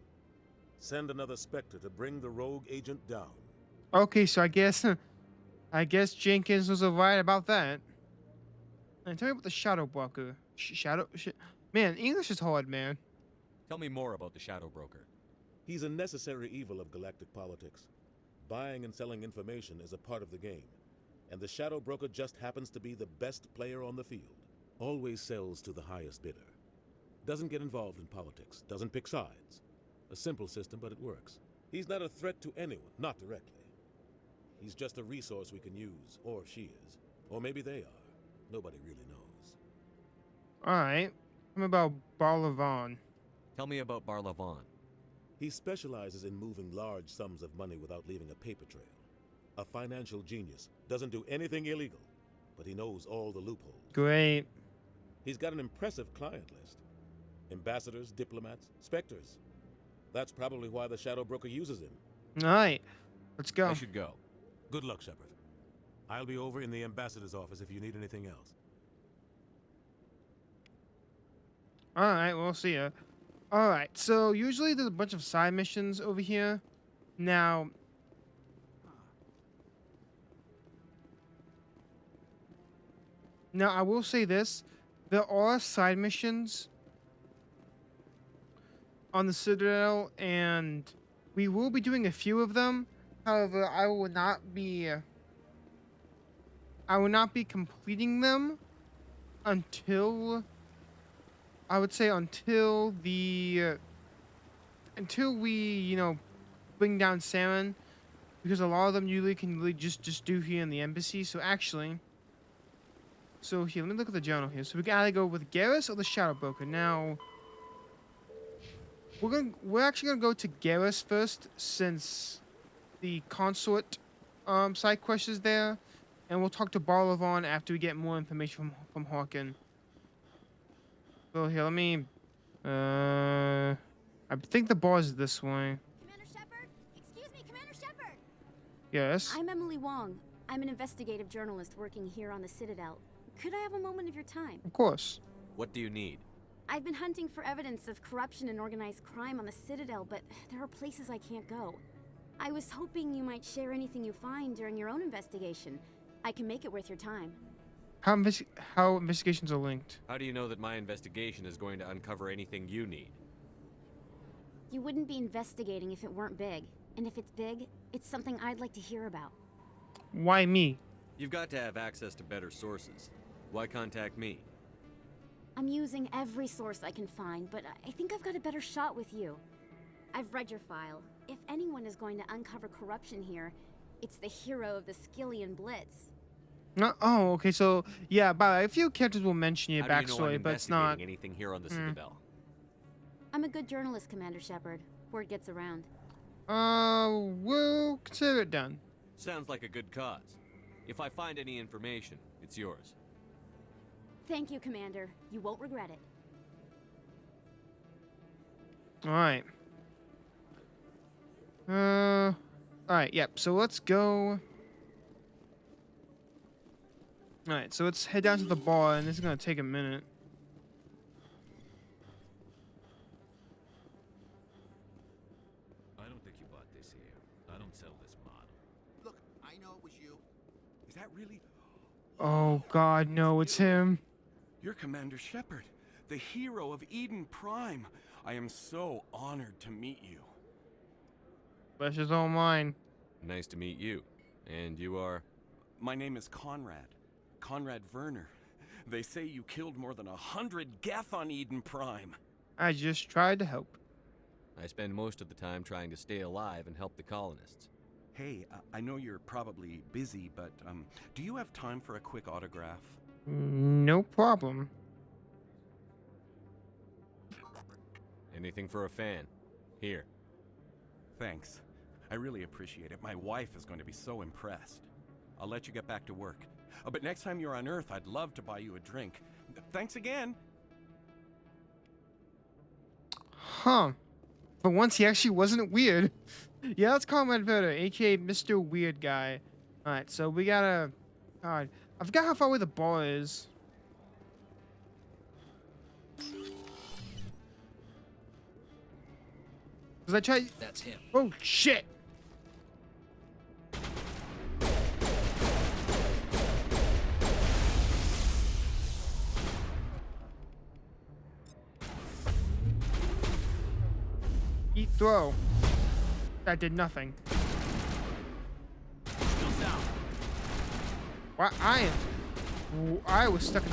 Send another Spectre to bring the rogue agent down. Okay, so I guess Jenkins was right about that. And tell me about the Shadow Broker. Man, English is hard, man. Tell me more about the Shadow Broker. He's a necessary evil of galactic politics. Buying and selling information is a part of the game. And the Shadow Broker just happens to be the best player on the field. Always sells to the highest bidder. Doesn't get involved in politics. Doesn't pick sides. A simple system, but it works. He's not a threat to anyone, not directly. He's just a resource we can use, or she is. Or maybe they are. Nobody really knows. Alright. Tell me about Barlavon. Tell me about Barlavon. He specializes in moving large sums of money without leaving a paper trail. A financial genius. Doesn't do anything illegal, but he knows all the loopholes. Great. He's got an impressive client list. Ambassadors, diplomats, Spectres. That's probably why the Shadow Broker uses him. Alright. Let's go. I should go. Good luck, Shepard. I'll be over in the ambassador's office if you need anything else. Alright, we'll see ya. Alright, so usually there's a bunch of side missions over here. Now... I will say this. There are side missions on the Citadel, and we will be doing a few of them. However, I will not be completing them until... I would say until we, bring down Saren, because a lot of them usually can really just do here in the embassy. So actually, here, let me look at the journal here. So we can either go with Garrus or the Shadow Broker. Now, we're actually gonna go to Garrus first, since the consort side quest is there, and we'll talk to Barlavon after we get more information from Hawken. So here, let me... I think the bar is this way. Commander Shepard? Excuse me, Commander Yes. I'm Emily Wong. I'm an investigative journalist working here on the Citadel. Could I have a moment of your time? Of course. What do you need? I've been hunting for evidence of corruption and organized crime on the Citadel, but there are places I can't go. I was hoping you might share anything you find during your own investigation. I can make it worth your time. How investigations are linked? How do you know that my investigation is going to uncover anything you need? You wouldn't be investigating if it weren't big. And if it's big, it's something I'd like to hear about. Why me? You've got to have access to better sources. Why contact me? I'm using every source I can find, but I think I've got a better shot with you. I've read your file. If anyone is going to uncover corruption here, it's the hero of the Skillian Blitz. Oh, okay. So yeah, but a few characters will mention your How do you know backstory, I'm but it's not anything here on the Citadel. I'm a good journalist, Commander Shepard. Word gets around. We'll consider it done. Sounds like a good cause. If I find any information, it's yours. Thank you, Commander. You won't regret it. All right. All right. Yep. So let's go. All right. So let's head down to the bar, and this is gonna take a minute. I don't think you bought this here. I don't sell this model. Look, I know it was you. Is that really? Oh God, no! It's him. You're Commander Shepard, the hero of Eden Prime. I am so honored to meet you. Pleasure's all mine. Nice to meet you. And you are? My name is Conrad. Conrad Werner. They say you killed more than 100 Geth on Eden Prime. I just tried to help. I spend most of the time trying to stay alive and help the colonists. Hey, I know you're probably busy, but do you have time for a quick autograph? No problem. Anything for a fan. Here. Thanks. I really appreciate it. My wife is going to be so impressed. I'll let you get back to work. But next time you're on Earth, I'd love to buy you a drink. Thanks again. Huh. For once, he actually wasn't weird. Yeah, let's call him Adverter, aka Mr. Weird Guy. Alright, so we gotta... God, I forgot how far away the bar is. Cause I tried... That's him. Oh, shit! Eat throw. That did nothing. Still down. What? I was stuck in...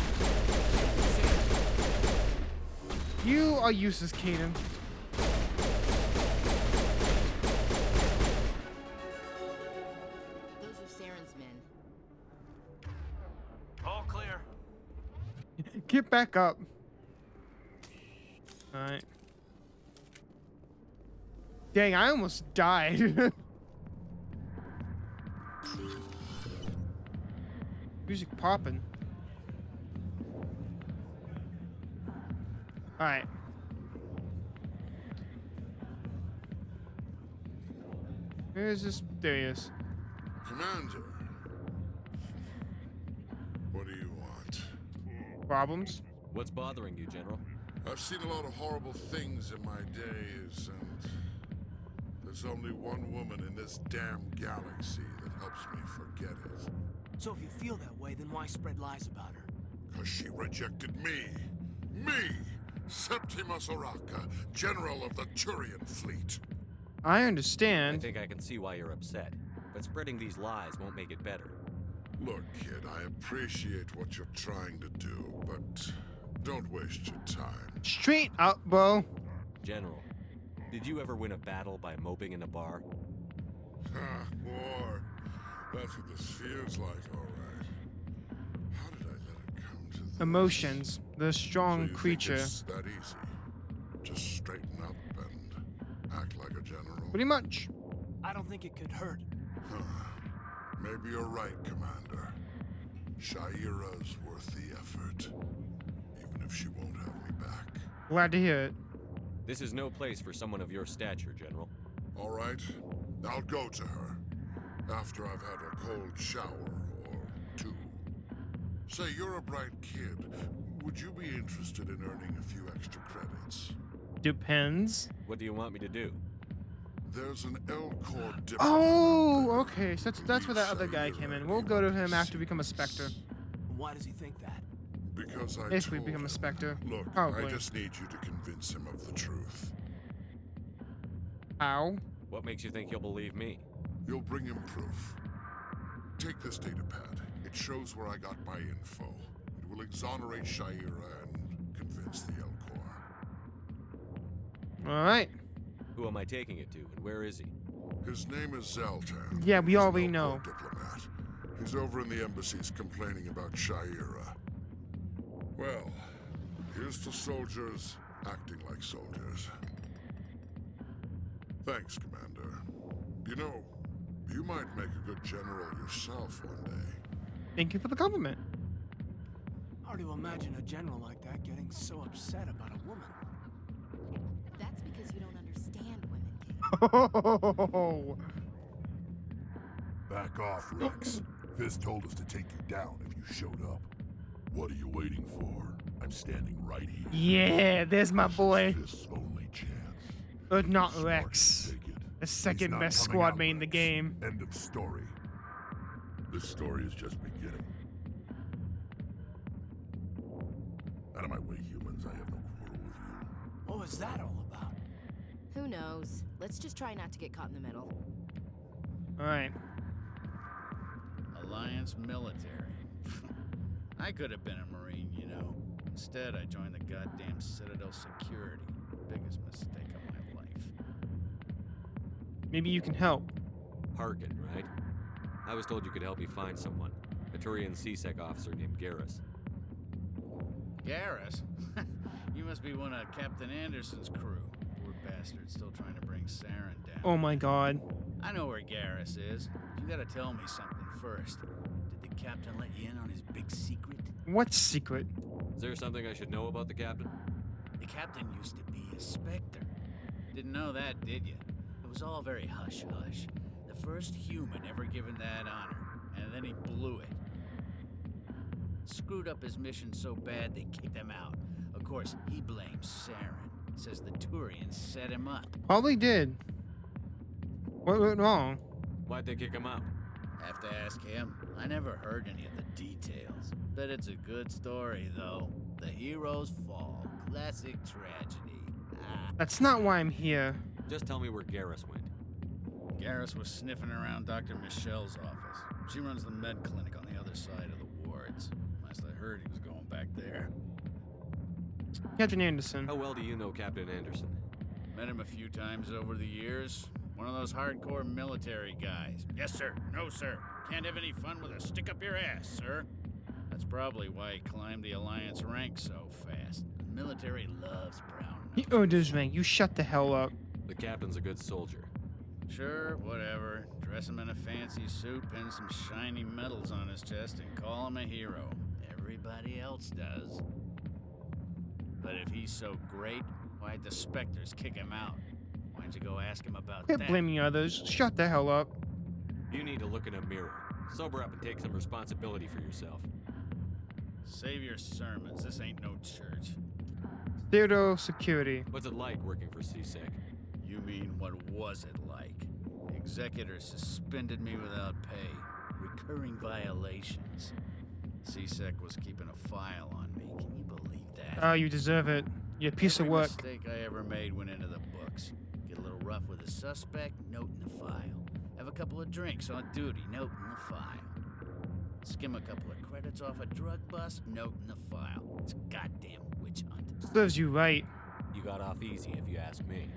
You are useless, Kaden. Those are Saren's men. All clear. Get back up. Alright. Dang, I almost died. Music popping. Alright. Where is this? There he is. Commander. What do you want? Problems? What's bothering you, General? I've seen a lot of horrible things in my days, and there's only one woman in this damn galaxy that helps me forget it. So if you feel that way, then why spread lies about her? Because she rejected me. Me! Septimus Oraka, General of the Turian Fleet. I understand. I think I can see why you're upset, but spreading these lies won't make it better. Look, kid, I appreciate what you're trying to do, but don't waste your time. Straight up, bro. General, did you ever win a battle by moping in a bar? Ha, war. That's what this feels like, all right. How did I let it come to this? Emotions. The strong So you think creature. it's that easy? Just straighten up and act like a general? Pretty much. I don't think it could hurt. Maybe you're right, Commander. Shaira's worth the effort, even if she won't have me back. Glad to hear it. This is no place for someone of your stature, General. All right, I'll go to her. after I've had a cold shower or two. Say, you're a bright kid. Would you be interested in earning a few extra credits? Depends. What do you want me to do? There's an L-Corps diplomat. Oh, okay. So that's where that other guy came in. We'll go to him after we become a Spectre. Why does he think that? Because I If we told become a him. Spectre. Look, Probably. I just need you to convince him of the truth. How? What makes you think he'll believe me? You'll bring him proof. Take this data pad. It shows where I got my info. It will exonerate Shaira and convince the L-Corps. All right. Who am I taking it to, and where is he? His name is Zaltan. Yeah, we He's already an know. L-Corps diplomat. He's over in the embassies complaining about Shaira. Well, here's to soldiers acting like soldiers. Thanks, Commander. You know, you might make a good general yourself one day. Thank you for the compliment. Hard to imagine a general like that getting so upset about a woman. That's because you don't understand women, King. Oh. Back off, Rex. Fizz told us to take you down if you showed up. What are you waiting for? I'm standing right here. Yeah, there's my boy. Fizz's only chance. But not Rex. The second He's not best coming squad out, mate in the Rex. game. End of story. This story is just beginning. Out of my way, humans. I have no quarrel with you. What was that all about? Who knows? Let's just try not to get caught in the middle. All right. Alliance military. I could have been a Marine, you know. Instead, I joined the goddamn Citadel security. Biggest mistake of my life. Maybe you can help. Harkin, right? I was told you could help me find someone. A Turian CSEC officer named Garrus. Garrus? You must be one of Captain Anderson's crew. Poor bastard, still trying to bring Saren down. Oh my god. I know where Garrus is. You gotta tell me something first. Did the captain let you in on his big secret? What secret? Is there something I should know about the captain? The captain used to be a Spectre. Didn't know that, did you? It was all very hush-hush. The first human ever given that honor, and then he blew it. Screwed up his mission so bad they kicked him out. Of course, he blames Saren. Says the Turians set him up. Probably did. What went wrong? Why'd they kick him out? Have to ask him. I never heard any of the details. Bet it's a good story, though. The heroes fall. Classic tragedy. That's not why I'm here. Just tell me where Garrus went. Garrus was sniffing around Dr. Michelle's office. She runs the med clinic on the other side of the wards. Last I heard, he was going back there. Captain Anderson. How well do you know Captain Anderson? Met him a few times over the years. One of those hardcore military guys. Yes, sir. No, sir. Can't have any fun with a stick up your ass, sir. That's probably why he climbed the Alliance ranks so fast. The military loves brown. He earned his rank. You shut the hell up. The captain's a good soldier. Sure, whatever. Dress him in a fancy suit, pin some shiny medals on his chest, and call him a hero. Everybody else does. But if he's so great, why'd the Spectres kick him out? Why'd you go ask him about Quit that? blaming others. Shut the hell up. You need to look in a mirror. Sober up and take some responsibility for yourself. Save your sermons. This ain't no church. Theodore Security. What's it like working for CSEC? You mean, what was it like? The executor suspended me without pay. Recurring violations. CSEC was keeping a file on me. Can you believe that? Oh, you deserve it. You're a piece of work. Every mistake I ever made went into the books. Get a little rough with a suspect, note in the file. Have a couple of drinks on duty, note in the file. Skim a couple of credits off a drug bust, note in the file. It's a goddamn witch hunt. Serves you right. You got off easy, if you ask me.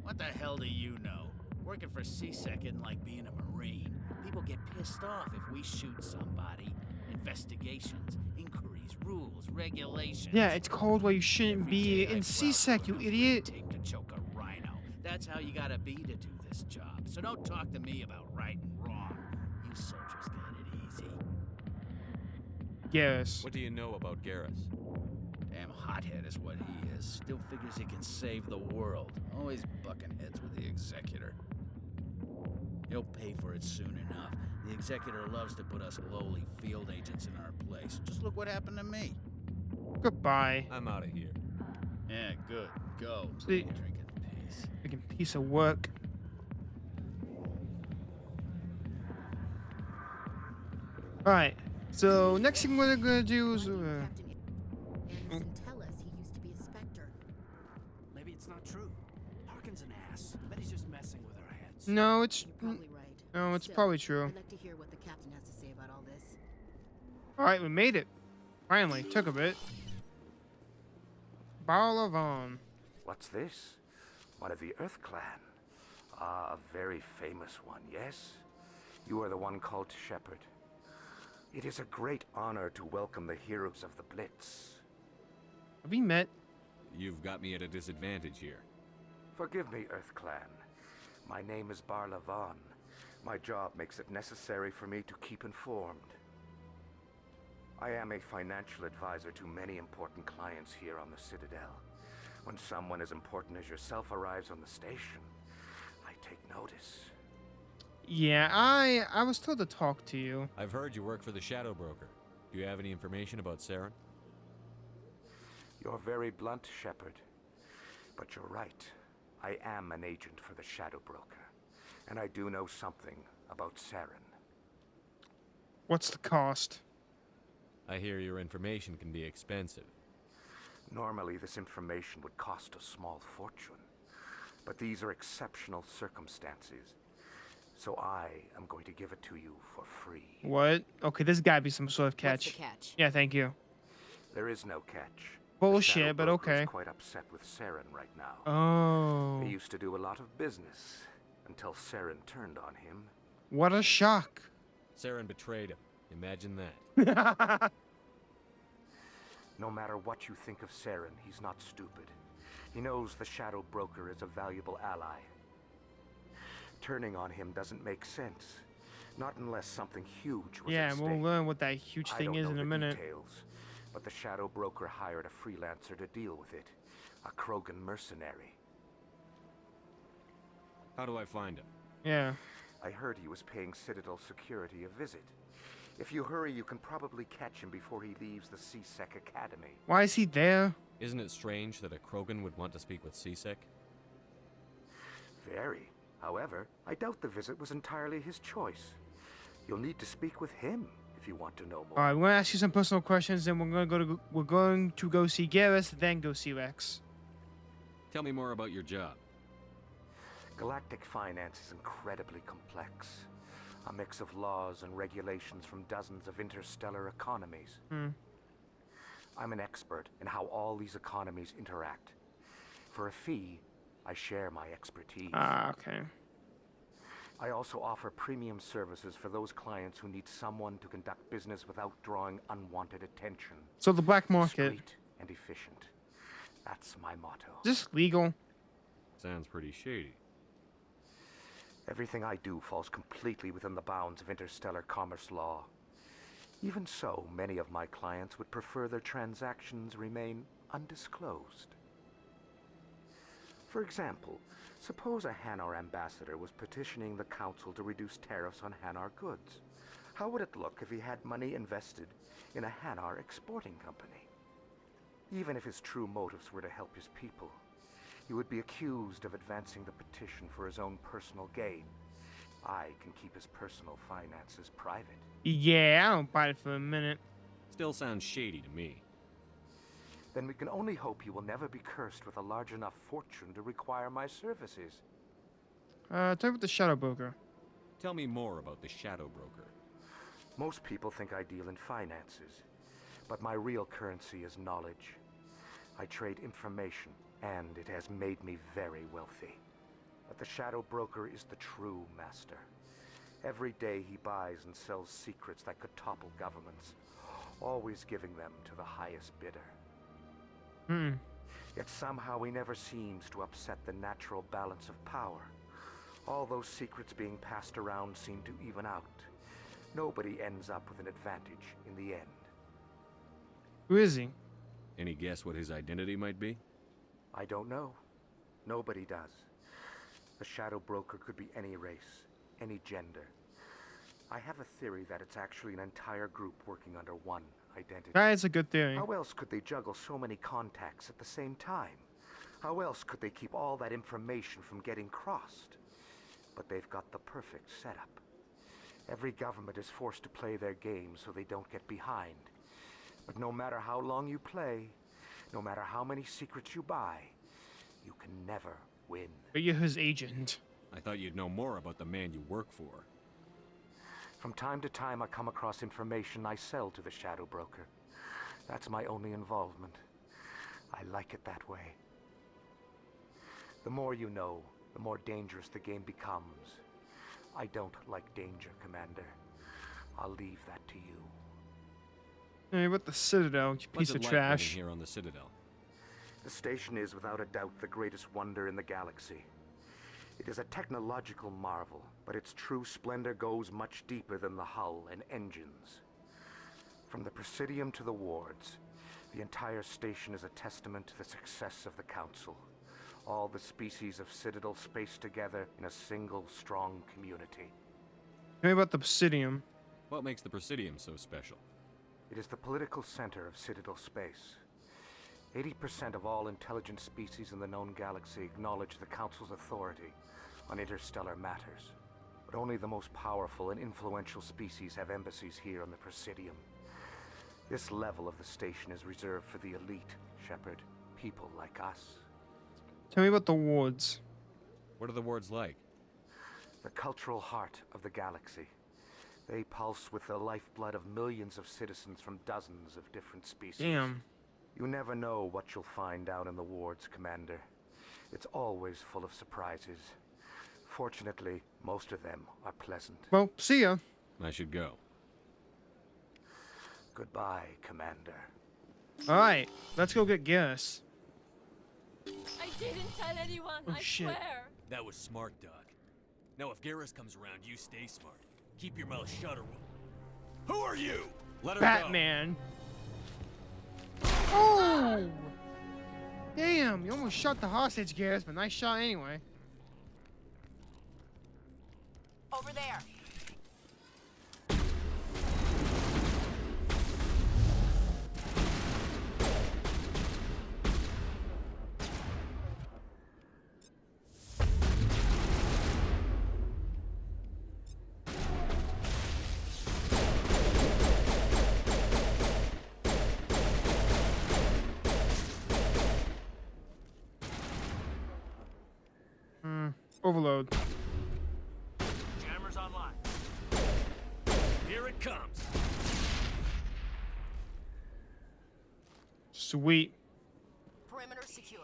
What the hell do you know? Working for CSEC isn't like being a Marine. People get pissed off if we shoot somebody. Investigations, inquiries, rules, regulations. Yeah, it's cold where you shouldn't be in CSEC, you idiot. Take to choke a rhino. That's how you gotta be to do this job. So don't talk to me about right and wrong. You soldiers got it easy. Garrus. What do you know about Garrus? Damn hothead is what he is. Still figures he can save the world. Always bucking heads with the executor. He'll pay for it soon enough. The executor loves to put us lowly field agents in our place. Just look what happened to me. Goodbye. I'm out of here. Yeah, good. Go. See, Drink in peace. freaking piece of work. All right. So next thing we're gonna do is. Anderson tell us he used to be a Spectre. Maybe it's not true. Harkin's an ass. Bet he's just messing with our heads. No, it's. You're probably right. No, it's Still, probably true. I'd like to hear what the captain has to say about all this. All right, we made it. Finally, took a bit. Le1. What's this? One of the Earth Clan. Ah, a very famous one, yes? You are the one called Shepard. It is a great honor to welcome the heroes of the Blitz. Have we met? You've got me at a disadvantage here. Forgive me, Earth Clan. My name is Le1. My job makes it necessary for me to keep informed. I am a financial advisor to many important clients here on the Citadel. When someone as important as yourself arrives on the station, I take notice. Yeah, I was told to talk to you. I've heard you work for the Shadow Broker. Do you have any information about Saren? You're very blunt, Shepard. But you're right. I am an agent for the Shadow Broker. And I do know something about Saren. What's the cost? I hear your information can be expensive. Normally, this information would cost a small fortune. But these are exceptional circumstances. So I am going to give it to you for free. What? Okay, there's gotta be some sort of catch. What's the catch? Yeah, thank you. There is no catch. Bullshit, but okay. Is quite upset with Saren right now. Oh. They used to do a lot of business until Saren turned on him. What a shock. Saren betrayed him. Imagine that. No matter what you think of Saren, he's not stupid. He knows the Shadow Broker is a valuable ally. Turning on him doesn't make sense. Not unless something huge was yeah, at we'll stake. learn what that huge thing is in a minute. Details, but the Shadow Broker hired a freelancer to deal with it. A Krogan mercenary. How do I find him? Yeah. I heard he was paying Citadel security a visit. If you hurry, you can probably catch him before he leaves the CSEC Academy. Why is he there? Isn't it strange that a Krogan would want to speak with CSEC? Very. However, I doubt the visit was entirely his choice. You'll need to speak with him if you want to know more. All right, we're gonna ask you some personal questions, then we're going to go see Garrus, then go see Rex. Tell me more about your job. Galactic finance is incredibly complex. A mix of laws and regulations from dozens of interstellar economies. I'm an expert in how all these economies interact. For a fee, I share my expertise. Ah, okay. I also offer premium services for those clients who need someone to conduct business without drawing unwanted attention. So the black market. Discreet and efficient. That's my motto. Is this legal? Sounds pretty shady. Everything I do falls completely within the bounds of interstellar commerce law. Even so, many of my clients would prefer their transactions remain undisclosed. For example, suppose a Hanar ambassador was petitioning the council to reduce tariffs on Hanar goods. How would it look if he had money invested in a Hanar exporting company? Even if his true motives were to help his people, he would be accused of advancing the petition for his own personal gain. I can keep his personal finances private. Yeah, I don't buy it for a minute. Still sounds shady to me. Then we can only hope you will never be cursed with a large enough fortune to require my services. Talk about the Shadow Broker. Tell me more about the Shadow Broker. Most people think I deal in finances, but my real currency is knowledge. I trade information, and it has made me very wealthy. But the Shadow Broker is the true master. Every day he buys and sells secrets that could topple governments, always giving them to the highest bidder. Yet somehow he never seems to upset the natural balance of power. All those secrets being passed around seem to even out. Nobody ends up with an advantage in the end. Who is he? Any guess what his identity might be? I don't know. Nobody does. The Shadow Broker could be any race, any gender. I have a theory that it's actually an entire group working under one identity. That is a good theory. How else could they juggle so many contacts at the same time? How else could they keep all that information from getting crossed? But they've got the perfect setup. Every government is forced to play their game so they don't get behind. But no matter how long you play, no matter how many secrets you buy, you can never win. But you're his agent. I thought you'd know more about the man you work for. From time to time, I come across information I sell to the Shadow Broker. That's my only involvement. I like it that way. The more you know, the more dangerous the game becomes. I don't like danger, Commander. I'll leave that to you. Hey, what the Citadel, you What's piece it of like trash. living here on the Citadel? The station is without a doubt the greatest wonder in the galaxy. It is a technological marvel, but its true splendor goes much deeper than the hull and engines. From the Presidium to the wards, the entire station is a testament to the success of the Council. All the species of Citadel spaced together in a single strong community. Tell me about the Presidium. What makes the Presidium so special? It is the political center of Citadel space. 80% of all intelligent species in the known galaxy acknowledge the Council's authority on interstellar matters. But only the most powerful and influential species have embassies here on the Presidium. This level of the station is reserved for the elite, Shepard. People like us. Tell me about the wards. What are the wards like? The cultural heart of the galaxy. They pulse with the lifeblood of millions of citizens from dozens of different species. Damn. You never know what you'll find down in the wards, Commander. It's always full of surprises. Fortunately, most of them are pleasant. Well, see ya. I should go. Goodbye, Commander. Alright, let's go get gas. I didn't tell anyone, Oh, I shit. swear. That was smart, Doc. Now, if Garrus comes around, you stay smart. Keep your mouth shut or we'll... Who are you? Let her Batman. Oh! Damn, you almost shot the hostage, Garrus, but nice shot anyway. Over there. Overload. Jammers online. Here it comes. Sweet. Perimeter secured.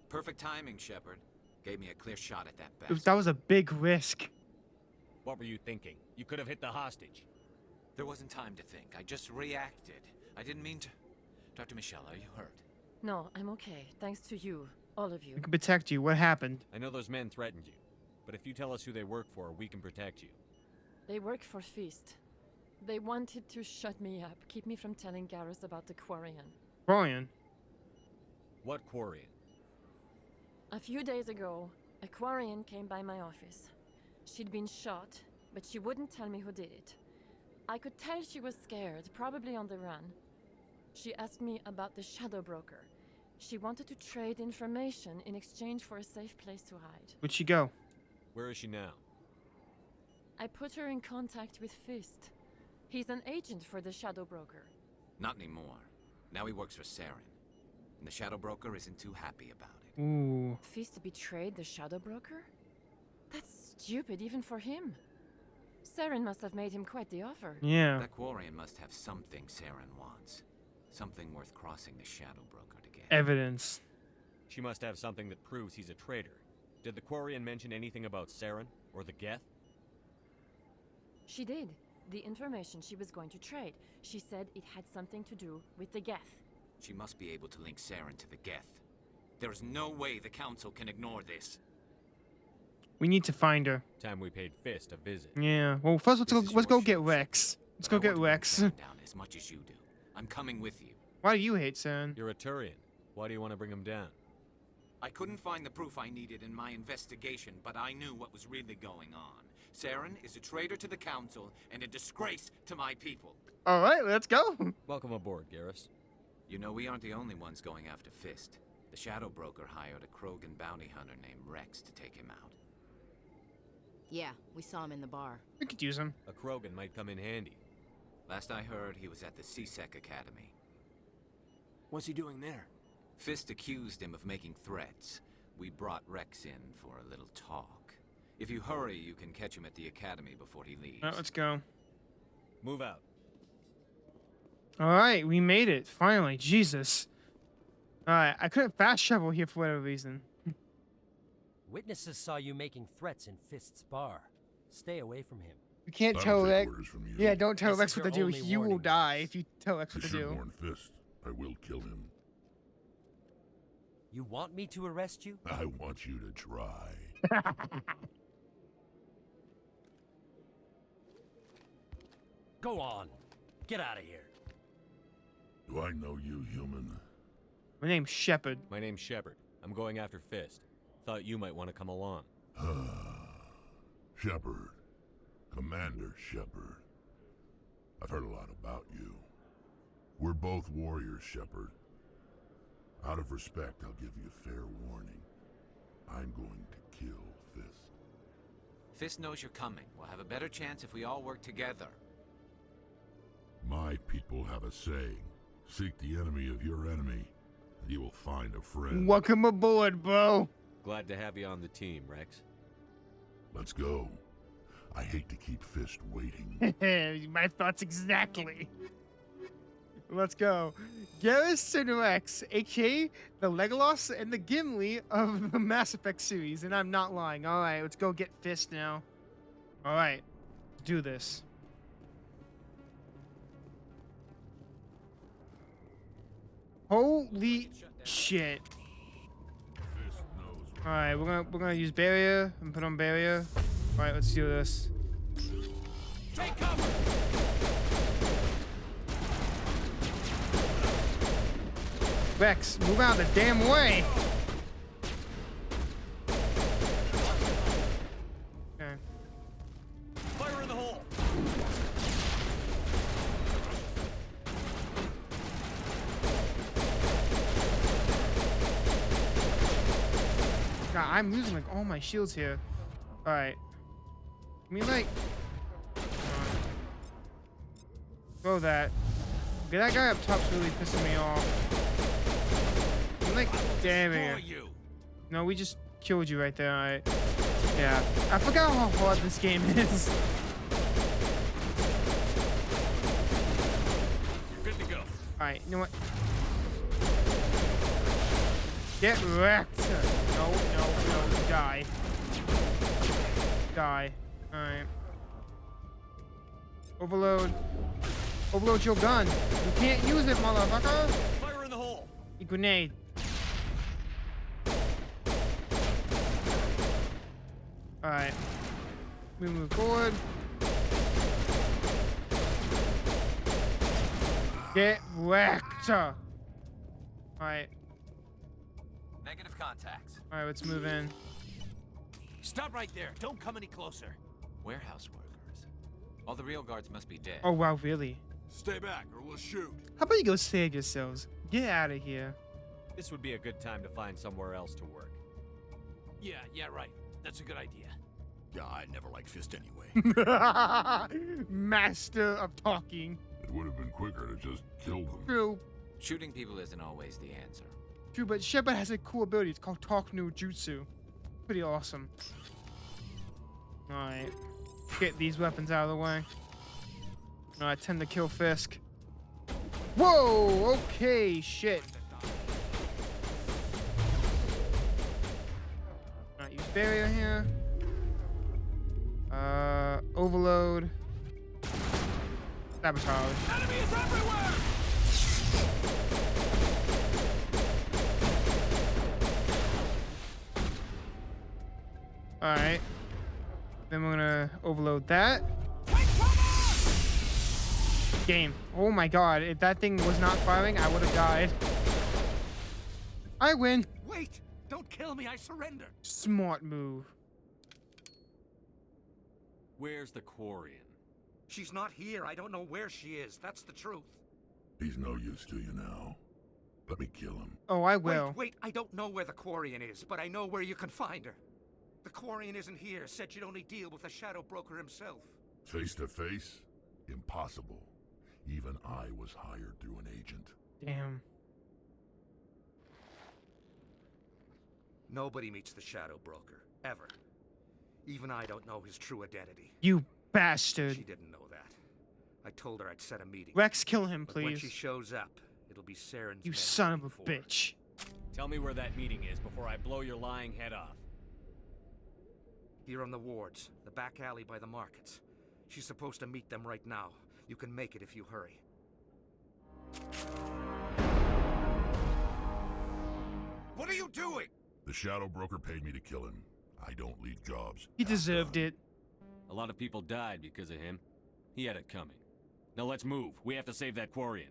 Perfect timing, Shepard. Gave me a clear shot at that Dude, best. that was a big risk. What were you thinking? You could have hit the hostage. There wasn't time to think. I just reacted. I didn't mean to... Dr. Michelle, are you hurt? No, I'm okay. Thanks to you. All of you. We can protect you. What happened? I know those men threatened you, but if you tell us who they work for, we can protect you. They work for Feast. They wanted to shut me up, keep me from telling Garrus about the Quarian. Brian. What Quarian? A few days ago, a Quarian came by my office. She'd been shot, but she wouldn't tell me who did it. I could tell she was scared, probably on the run. She asked me about the Shadow Broker. She wanted to trade information in exchange for a safe place to hide. Where'd she go? Where is she now? I put her in contact with Fist. He's an agent for the Shadow Broker. Not anymore. Now he works for Saren. And the Shadow Broker isn't too happy about it. Ooh. Fist betrayed the Shadow Broker? That's stupid even for him. Saren must have made him quite the offer. Yeah. That Quarian must have something Saren wants. Something worth crossing the Shadow Broker to get. Evidence. She must have something that proves he's a traitor. Did the Quarian mention anything about Saren or the Geth? She did. The information she was going to trade. She said it had something to do with the Geth. She must be able to link Saren to the Geth. There's no way the Council can ignore this. We need to find her. Time we paid Fist a visit. Yeah. Well, first let's go get Rex. Let's go get Rex. Down as much as you do. I'm coming with you. Why do you hate Saren? You're a Turian. Why do you want to bring him down? I couldn't find the proof I needed in my investigation, but I knew what was really going on. Saren is a traitor to the Council and a disgrace to my people. All right, let's go. Welcome aboard, Garrus. You know, we aren't the only ones going after Fist. The Shadow Broker hired a Krogan bounty hunter named Rex to take him out. Yeah, we saw him in the bar. We could use him. A Krogan might come in handy. Last I heard, he was at the CSEC Academy. What's he doing there? Fist accused him of making threats. We brought Rex in for a little talk. If you hurry, you can catch him at the Academy before he leaves. All right, let's go. Move out. All right, we made it. Finally. Jesus. All right, I couldn't fast travel here for whatever reason. Witnesses saw you making threats in Fist's bar. Stay away from him. You can't tell Rex. Yeah, don't tell Rex what to do. You will die if you tell Rex what to do. Warn Fist. I will kill him. You want me to arrest you? I want you to try. Go on. Get out of here. Do I know you, human? My name's Shepard. My name's Shepard. I'm going after Fist. Thought you might want to come along. Shepard. Commander Shepard. I've heard a lot about you. We're both warriors, Shepard. Out of respect, I'll give you fair warning. I'm going to kill Fist. Fist knows you're coming. We'll have a better chance if we all work together. My people have a saying. Seek the enemy of your enemy, and you will find a friend. Welcome aboard, bro. Glad to have you on the team, Rex. Let's go. I hate to keep Fist waiting. My thoughts exactly. Let's go. Garrus and Rex, aka the Legolas and the Gimli of the Mass Effect series, and I'm not lying. All right, let's go get Fist now. All right, let's do this. Holy shit! All right, we're gonna use barrier and put on barrier. All right, let's do this. Take cover. Rex, move out of the damn way! Okay. Fire in the hole. God, I'm losing like all my shields here. All right. I mean, like, throw that. Okay, that guy up top's really pissing me off. I'm like, damn it. No, we just killed you right there. Alright. Yeah. I forgot how hard this game is. You're good to go. Alright, you know what? Get wrecked. No, die. Die. Alright. Overload. Overload your gun. You can't use it, motherfucker. Fire in the hole. A grenade. Alright. We move forward. Get wrecked. Alright. Negative contacts. Alright, let's move in. Stop right there. Don't come any closer. Warehouse workers. All the real guards must be dead. Oh, wow, really? Stay back or we'll shoot. How about you go save yourselves? Get out of here. This would be a good time to find somewhere else to work. Yeah, right. That's a good idea. Yeah, I never liked Fist anyway. Master of talking. It would have been quicker to just kill them. True. Shooting people isn't always the answer. True, but Shepard has a cool ability. It's called Talk No Jutsu. Pretty awesome. Alright. Get these weapons out of the way. I tend to kill Fisk. Whoa! Okay, shit. Alright, use barrier here. Overload. Sabotage. Enemies everywhere! Alright. Then we're gonna overload that. Game. Oh my god, if that thing was not firing, I would have died. I win. Wait! Don't kill me, I surrender. Smart move. Where's the Quarian? She's not here. I don't know where she is. That's the truth. He's no use to you now. Let me kill him. Oh, I will. Wait, I don't know where the Quarian is, but I know where you can find her. The Quarian isn't here. Said you'd only deal with the Shadow Broker himself. Face to face? Impossible. Even I was hired through an agent. Damn. Nobody meets the Shadow Broker, ever. Even I don't know his true identity. You bastard. She didn't know that. I told her I'd set a meeting. Rex, kill him, But when please. she shows up, it'll be Saren's You men son of a waiting for her. bitch. Tell me where that meeting is before I blow your lying head off. Here on the wards, the back alley by the markets. She's supposed to meet them right now. You can make it if you hurry. What are you doing? The Shadow Broker paid me to kill him. I don't leave jobs. He deserved it. A lot of people died because of him. He had it coming. Now let's move. We have to save that Quarian.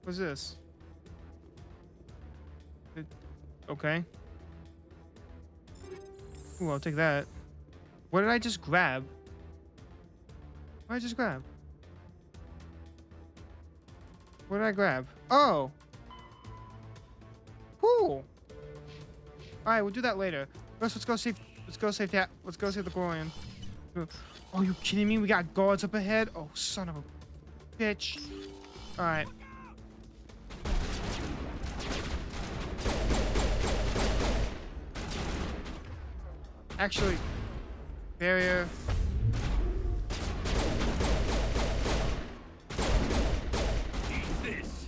What's this? Okay. Ooh, I'll take that. What did I just grab? What did I just grab? What did I grab? Oh! Cool! Alright, we'll do that later. First, let's go save that. Let's go save the Quarian. Oh, you kidding me? We got guards up ahead? Oh, son of a bitch. Alright. Actually, barrier. Eat this.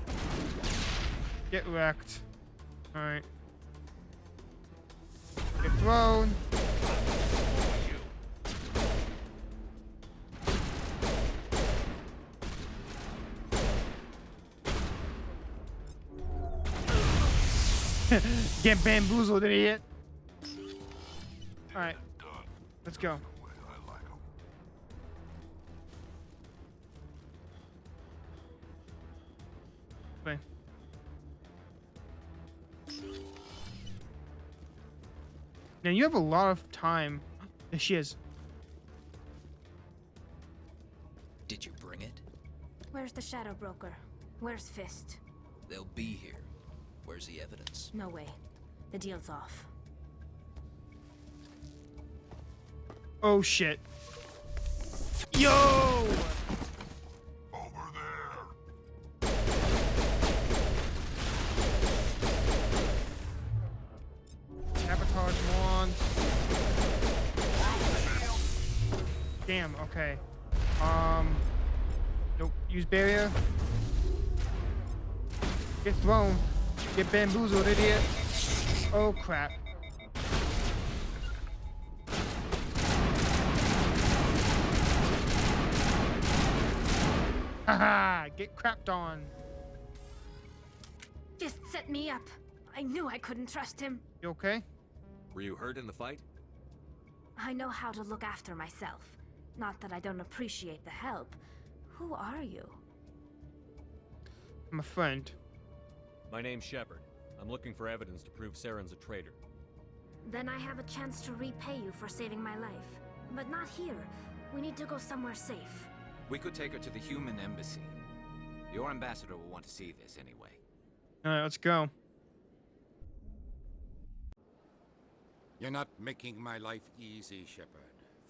Get wrecked. Alright. Get thrown. Get bamboozled, idiot. Alright. Let's go. Okay. Now you have a lot of time. There she is. Did you bring it? Where's the Shadow Broker? Where's Fist? They'll be here. Where's the evidence? No way. The deal's off. Oh shit. Yo! Over there! Sabotage Mon. Damn, okay. Nope. Use barrier. Get thrown. Get bamboozled, idiot. Oh crap. Haha! Get crapped on. Fist set me up. I knew I couldn't trust him. You okay? Were you hurt in the fight? I know how to look after myself. Not that I don't appreciate the help. Who are you? I'm a friend. My name's Shepard. I'm looking for evidence to prove Saren's a traitor. Then I have a chance to repay you for saving my life. But not here. We need to go somewhere safe. We could take her to the human embassy. Your ambassador will want to see this anyway. Alright, let's go. You're not making my life easy, Shepard.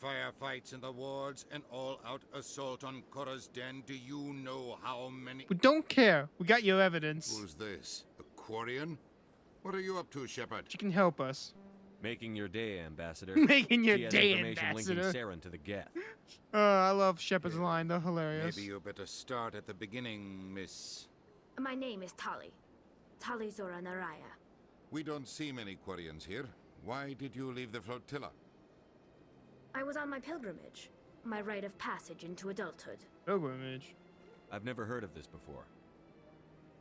Firefights in the wards, an all-out assault on Korra's den. Do you know how many... We don't care. We got your evidence. Who's this? A Quarian? What are you up to, Shepard? She can help us. Making your day, Ambassador. Making your She has day, information Ambassador. linking Saren to the Geth. I love Shepard's line. They're hilarious. Maybe you better start at the beginning, Miss... My name is Tali. Tali Zora Naraya. We don't see many Quarians here. Why did you leave the flotilla? I was on my pilgrimage. My rite of passage into adulthood. Pilgrimage? I've never heard of this before.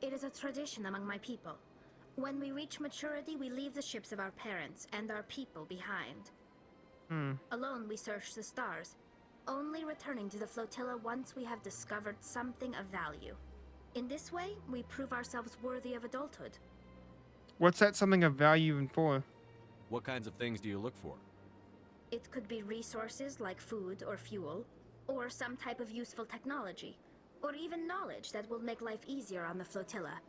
It is a tradition among my people. When we reach maturity, we leave the ships of our parents and our people behind. Alone, we search the stars, only returning to the flotilla once we have discovered something of value. In this way, we prove ourselves worthy of adulthood. What's that something of value even for? What kinds of things do you look for? It could be resources like food or fuel, or some type of useful technology, or even knowledge that will make life easier on the flotilla.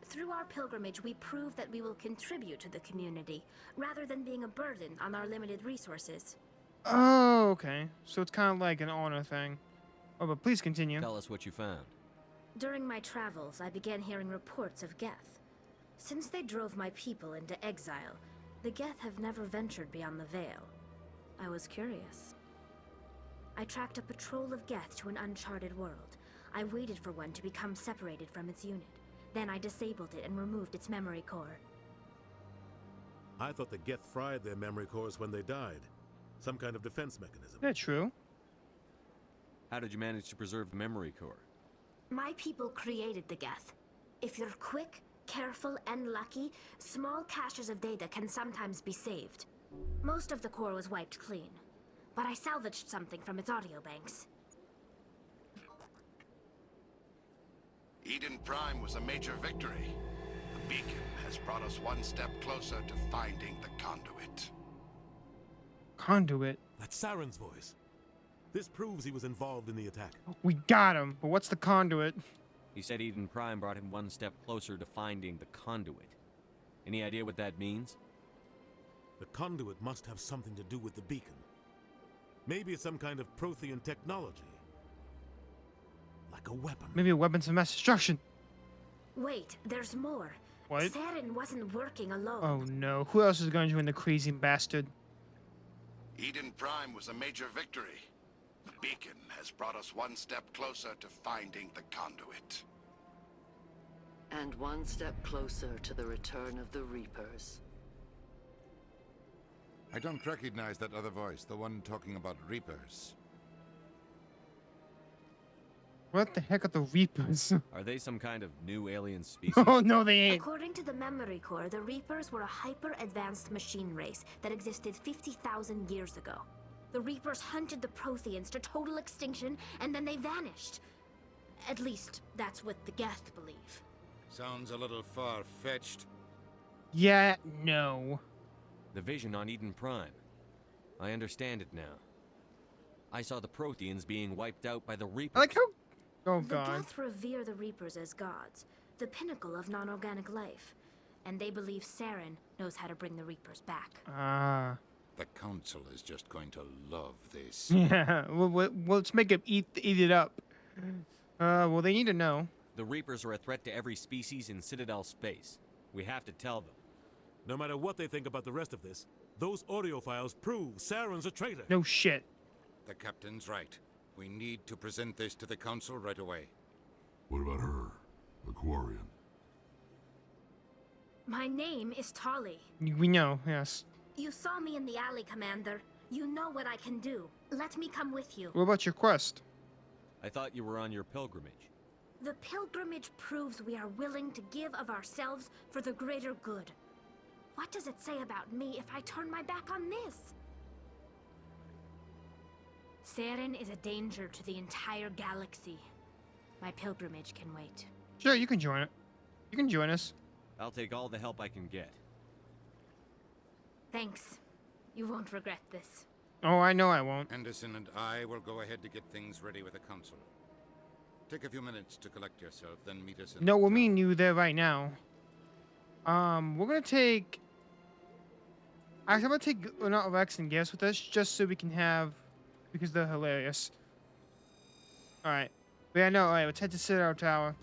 Through our pilgrimage, we prove that we will contribute to the community, rather than being a burden on our limited resources. Oh, okay. So it's kind of like an honor thing. Oh, but please continue. Tell us what you found. During my travels, I began hearing reports of Geth. Since they drove my people into exile, the Geth have never ventured beyond the Veil. I was curious. I tracked a patrol of Geth to an uncharted world. I waited for one to become separated from its unit. Then I disabled it and removed its memory core. I thought the Geth fried their memory cores when they died. Some kind of defense mechanism. That's true. How did you manage to preserve the memory core? My people created the Geth. If you're quick, careful, and lucky, small caches of data can sometimes be saved. Most of the core was wiped clean, but I salvaged something from its audio banks. Eden Prime was a major victory. The beacon has brought us one step closer to finding the conduit. Conduit? That's Saren's voice. This proves he was involved in the attack. We got him, but what's the conduit? He said Eden Prime brought him one step closer to finding the conduit. Any idea what that means? The conduit must have something to do with the beacon. Maybe it's some kind of Prothean technology. Like a weapon. Maybe a weapons of mass destruction. Wait, there's more. What? Saren wasn't working alone. Oh no, who else is going to join the crazy bastard? Eden Prime was a major victory. The beacon has brought us one step closer to finding the conduit. And one step closer to the return of the Reapers. I don't recognize that other voice, the one talking about Reapers. What the heck are the Reapers? Are they some kind of new alien species? Oh no, they ain't. According to the memory core, the Reapers were a hyper-advanced machine race that existed 50,000 years ago. The Reapers hunted the Protheans to total extinction, and then they vanished. At least, that's what the Geth believe. Sounds a little far-fetched. Yeah, no. The vision on Eden Prime. I understand it now. I saw the Protheans being wiped out by the Reapers. I like how... Oh The god. Geth revere the Reapers as gods, the pinnacle of non-organic life. And they believe Saren knows how to bring the Reapers back. Ah. The Council is just going to love this. Yeah, well, let's make it eat it up. Well, they need to know. The Reapers are a threat to every species in Citadel space. We have to tell them. No matter what they think about the rest of this, those audio files prove Saren's a traitor. No shit. The captain's right. We need to present this to the Council right away. What about her? The Quarian? My name is Tali. We know, yes. You saw me in the alley, Commander. You know what I can do. Let me come with you. What about your quest? I thought you were on your pilgrimage. The pilgrimage proves we are willing to give of ourselves for the greater good. What does it say about me if I turn my back on this? Saren is a danger to the entire galaxy. My pilgrimage can wait. Sure, you can join it. You can join us. I'll take all the help I can get. Thanks. You won't regret this. Oh, I know I won't. Anderson and I will go ahead to get things ready with the Council. Take a few minutes to collect yourself, then meet us in... No, we're meeting you there right now. We're gonna take... Actually, I'm gonna take not Rex and Gas with us, just so we can have... Because they're hilarious. Alright. Yeah, no, alright, let's head to Citadel Tower.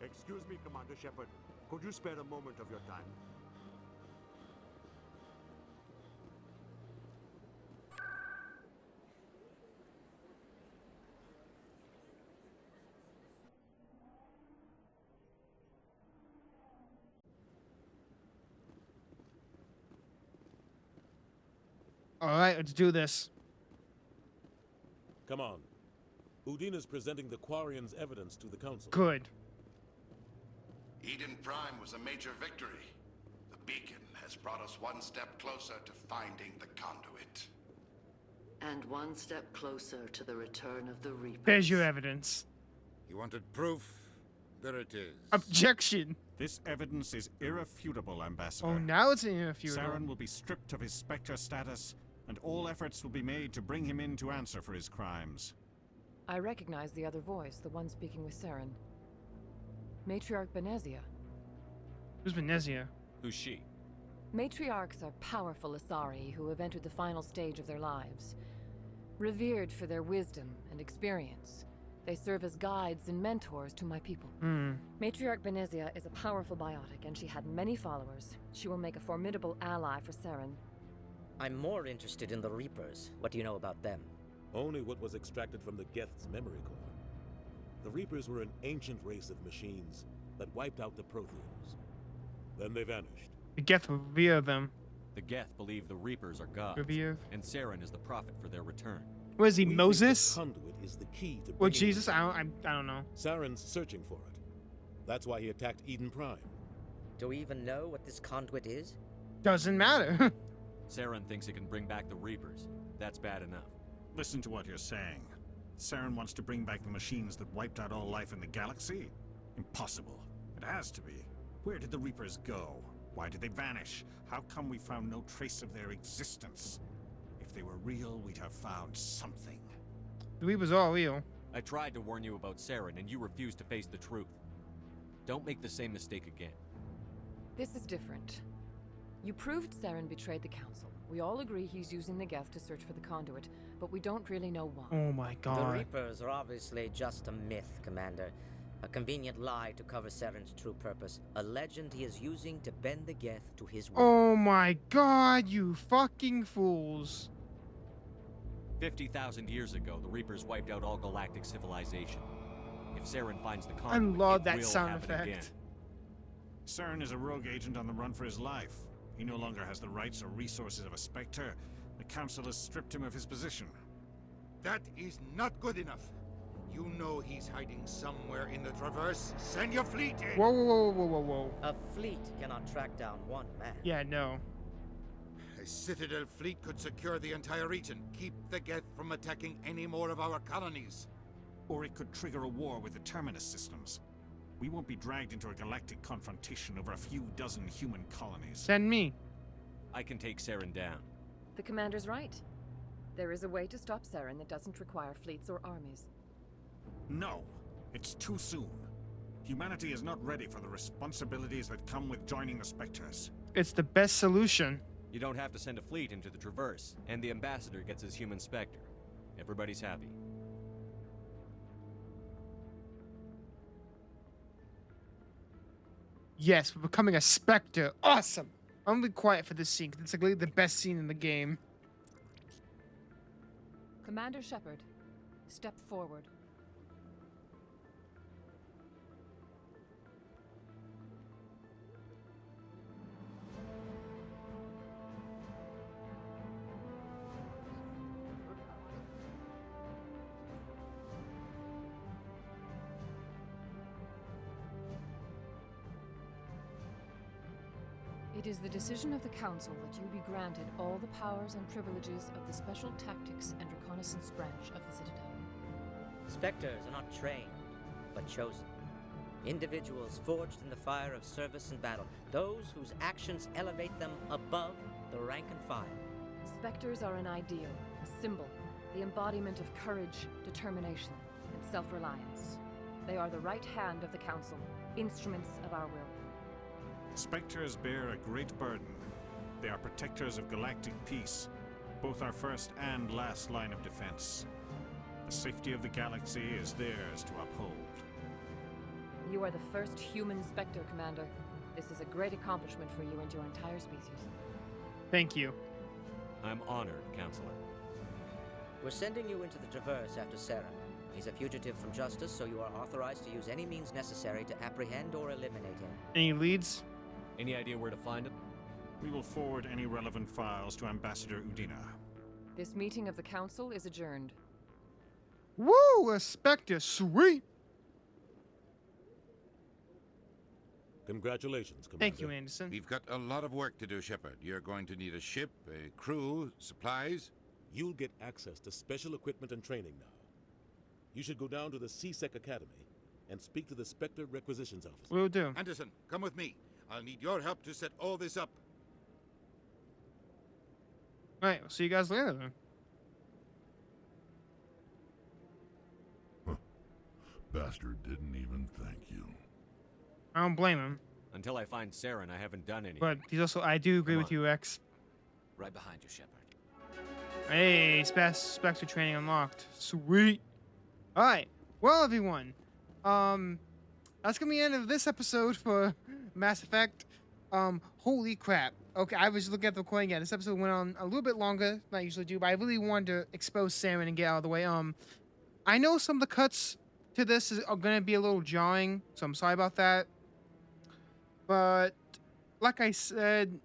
Excuse me, Commander Shepard. Could you spare a moment of your time? Alright, let's do this. Come on. Udina's presenting the Quarian's evidence to the Council. Good. Eden Prime was a major victory. The beacon has brought us one step closer to finding the conduit. And one step closer to the return of the Reapers. There's your evidence. You wanted proof? There it is. Objection. This evidence is irrefutable, Ambassador. Oh, now it's irrefutable. Saren will be stripped of his Spectre status, and all efforts will be made to bring him in to answer for his crimes. I recognize the other voice, the one speaking with Saren. Matriarch Benezia. Who's Benezia? Who's she? Matriarchs are powerful Asari who have entered the final stage of their lives. Revered for their wisdom and experience, they serve as guides and mentors to my people. Matriarch Benezia is a powerful biotic, and she had many followers. She will make a formidable ally for Saren. I'm more interested in the Reapers. What do you know about them? Only what was extracted from the Geth's memory core. The Reapers were an ancient race of machines that wiped out the Protheans. Then they vanished. The Geth revere them. The Geth believe the Reapers are gods, Revere. and Saren is the prophet for their return. What is he, We think Moses? the conduit is the key to Well, bringing Jesus, them I don't know. Saren's searching for it. That's why he attacked Eden Prime. Do we even know what this conduit is? Doesn't matter. Saren thinks it can bring back the Reapers. That's bad enough. Listen to what you're saying. Saren wants to bring back the machines that wiped out all life in the galaxy? Impossible. It has to be. Where did the Reapers go? Why did they vanish? How come we found no trace of their existence? If they were real, we'd have found something. The Reapers are real. I tried to warn you about Saren, and you refused to face the truth. Don't make the same mistake again. This is different. You proved Saren betrayed the Council. We all agree he's using the Geth to search for the conduit, but we don't really know why. Oh my The god. Reapers are obviously just a myth, Commander. A convenient lie to cover Saren's true purpose. A legend he is using to bend the Geth to his will. Oh my god, you fucking fools. 50,000 years ago, the Reapers wiped out all galactic civilization. If Saren finds the I conduit, love it that will sound happen effect. again. Saren is a rogue agent on the run for his life. He no longer has the rights or resources of a Spectre. The Council has stripped him of his position. That is not good enough. You know he's hiding somewhere in the Traverse. Send your fleet in! Whoa, whoa, whoa, whoa, whoa, whoa. A fleet cannot track down one man. Yeah, no. A Citadel fleet could secure the entire region. Keep the Geth from attacking any more of our colonies. Or it could trigger a war with the Terminus systems. We won't be dragged into a galactic confrontation over a few dozen human colonies. Send me. I can take Saren down. The Commander's right. There is a way to stop Saren that doesn't require fleets or armies. No, it's too soon. Humanity is not ready for the responsibilities that come with joining the Spectres. It's the best solution. You don't have to send a fleet into the Traverse, and the Ambassador gets his human Spectre. Everybody's happy. Yes, we're becoming a Spectre. Awesome. I'm gonna be quiet for this scene, 'cause it's like the best scene in the game. Commander Shepard, step forward. It is the decision of the Council that you be granted all the powers and privileges of the Special Tactics and Reconnaissance Branch of the Citadel. Spectres are not trained, but chosen. Individuals forged in the fire of service and battle. Those whose actions elevate them above the rank and file. Spectres are an ideal, a symbol, the embodiment of courage, determination, and self-reliance. They are the right hand of the Council, instruments of our will. Spectres bear a great burden. They are protectors of galactic peace, both our first and last line of defense. The safety of the galaxy is theirs to uphold. You are the first human Spectre, Commander. This is a great accomplishment for you and your entire species. Thank you. I'm honored, Counselor. We're sending you into the Traverse after Saren. He's a fugitive from justice, so you are authorized to use any means necessary to apprehend or eliminate him. Any leads? Any idea where to find him? We will forward any relevant files to Ambassador Udina. This meeting of the Council is adjourned. Woo! A Spectre, sweet! Congratulations, Commander. Thank you, Anderson. We've got a lot of work to do, Shepard. You're going to need a ship, a crew, supplies. You'll get access to special equipment and training now. You should go down to the CSEC Academy and speak to the Spectre Requisitions Officer. Will do. Anderson, come with me. I'll need your help to set all this up. Alright, we'll see you guys later then. Bastard didn't even thank you. I don't blame him. Until I find Saren, I haven't done anything. But he's also, I do agree Come with you, X. Right behind you, Shepard. Hey, Spectre training unlocked. Sweet. Alright. Well, everyone. That's gonna be the end of this episode for Mass Effect. Holy crap. Okay, I was looking at the recording again. This episode went on a little bit longer than I usually do, but I really wanted to expose Saren and get out of the way. I know some of the cuts to this are gonna be a little jarring, so I'm sorry about that. But like I said,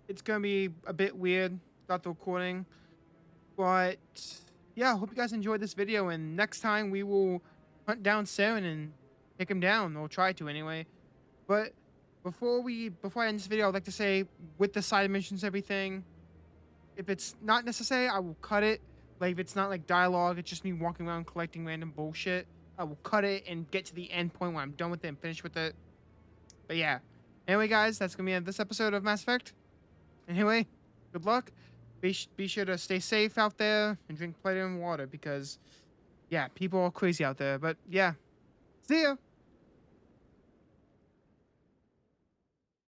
it's gonna be a bit weird without the recording. But yeah, I hope you guys enjoyed this video, and next time we will hunt down Saren and take him down, or try to anyway. But before I end this video, I'd like to say, with the side missions and everything, if it's not necessary, I will cut it. Like, if it's not like dialogue, it's just me walking around collecting random bullshit, I will cut it and get to the end point when I'm done with it and finished with it. But yeah. Anyway, guys, that's gonna be the end of this episode of Mass Effect. Anyway, good luck. Be sure to stay safe out there and drink plenty of water because, yeah, people are crazy out there. But yeah, see ya.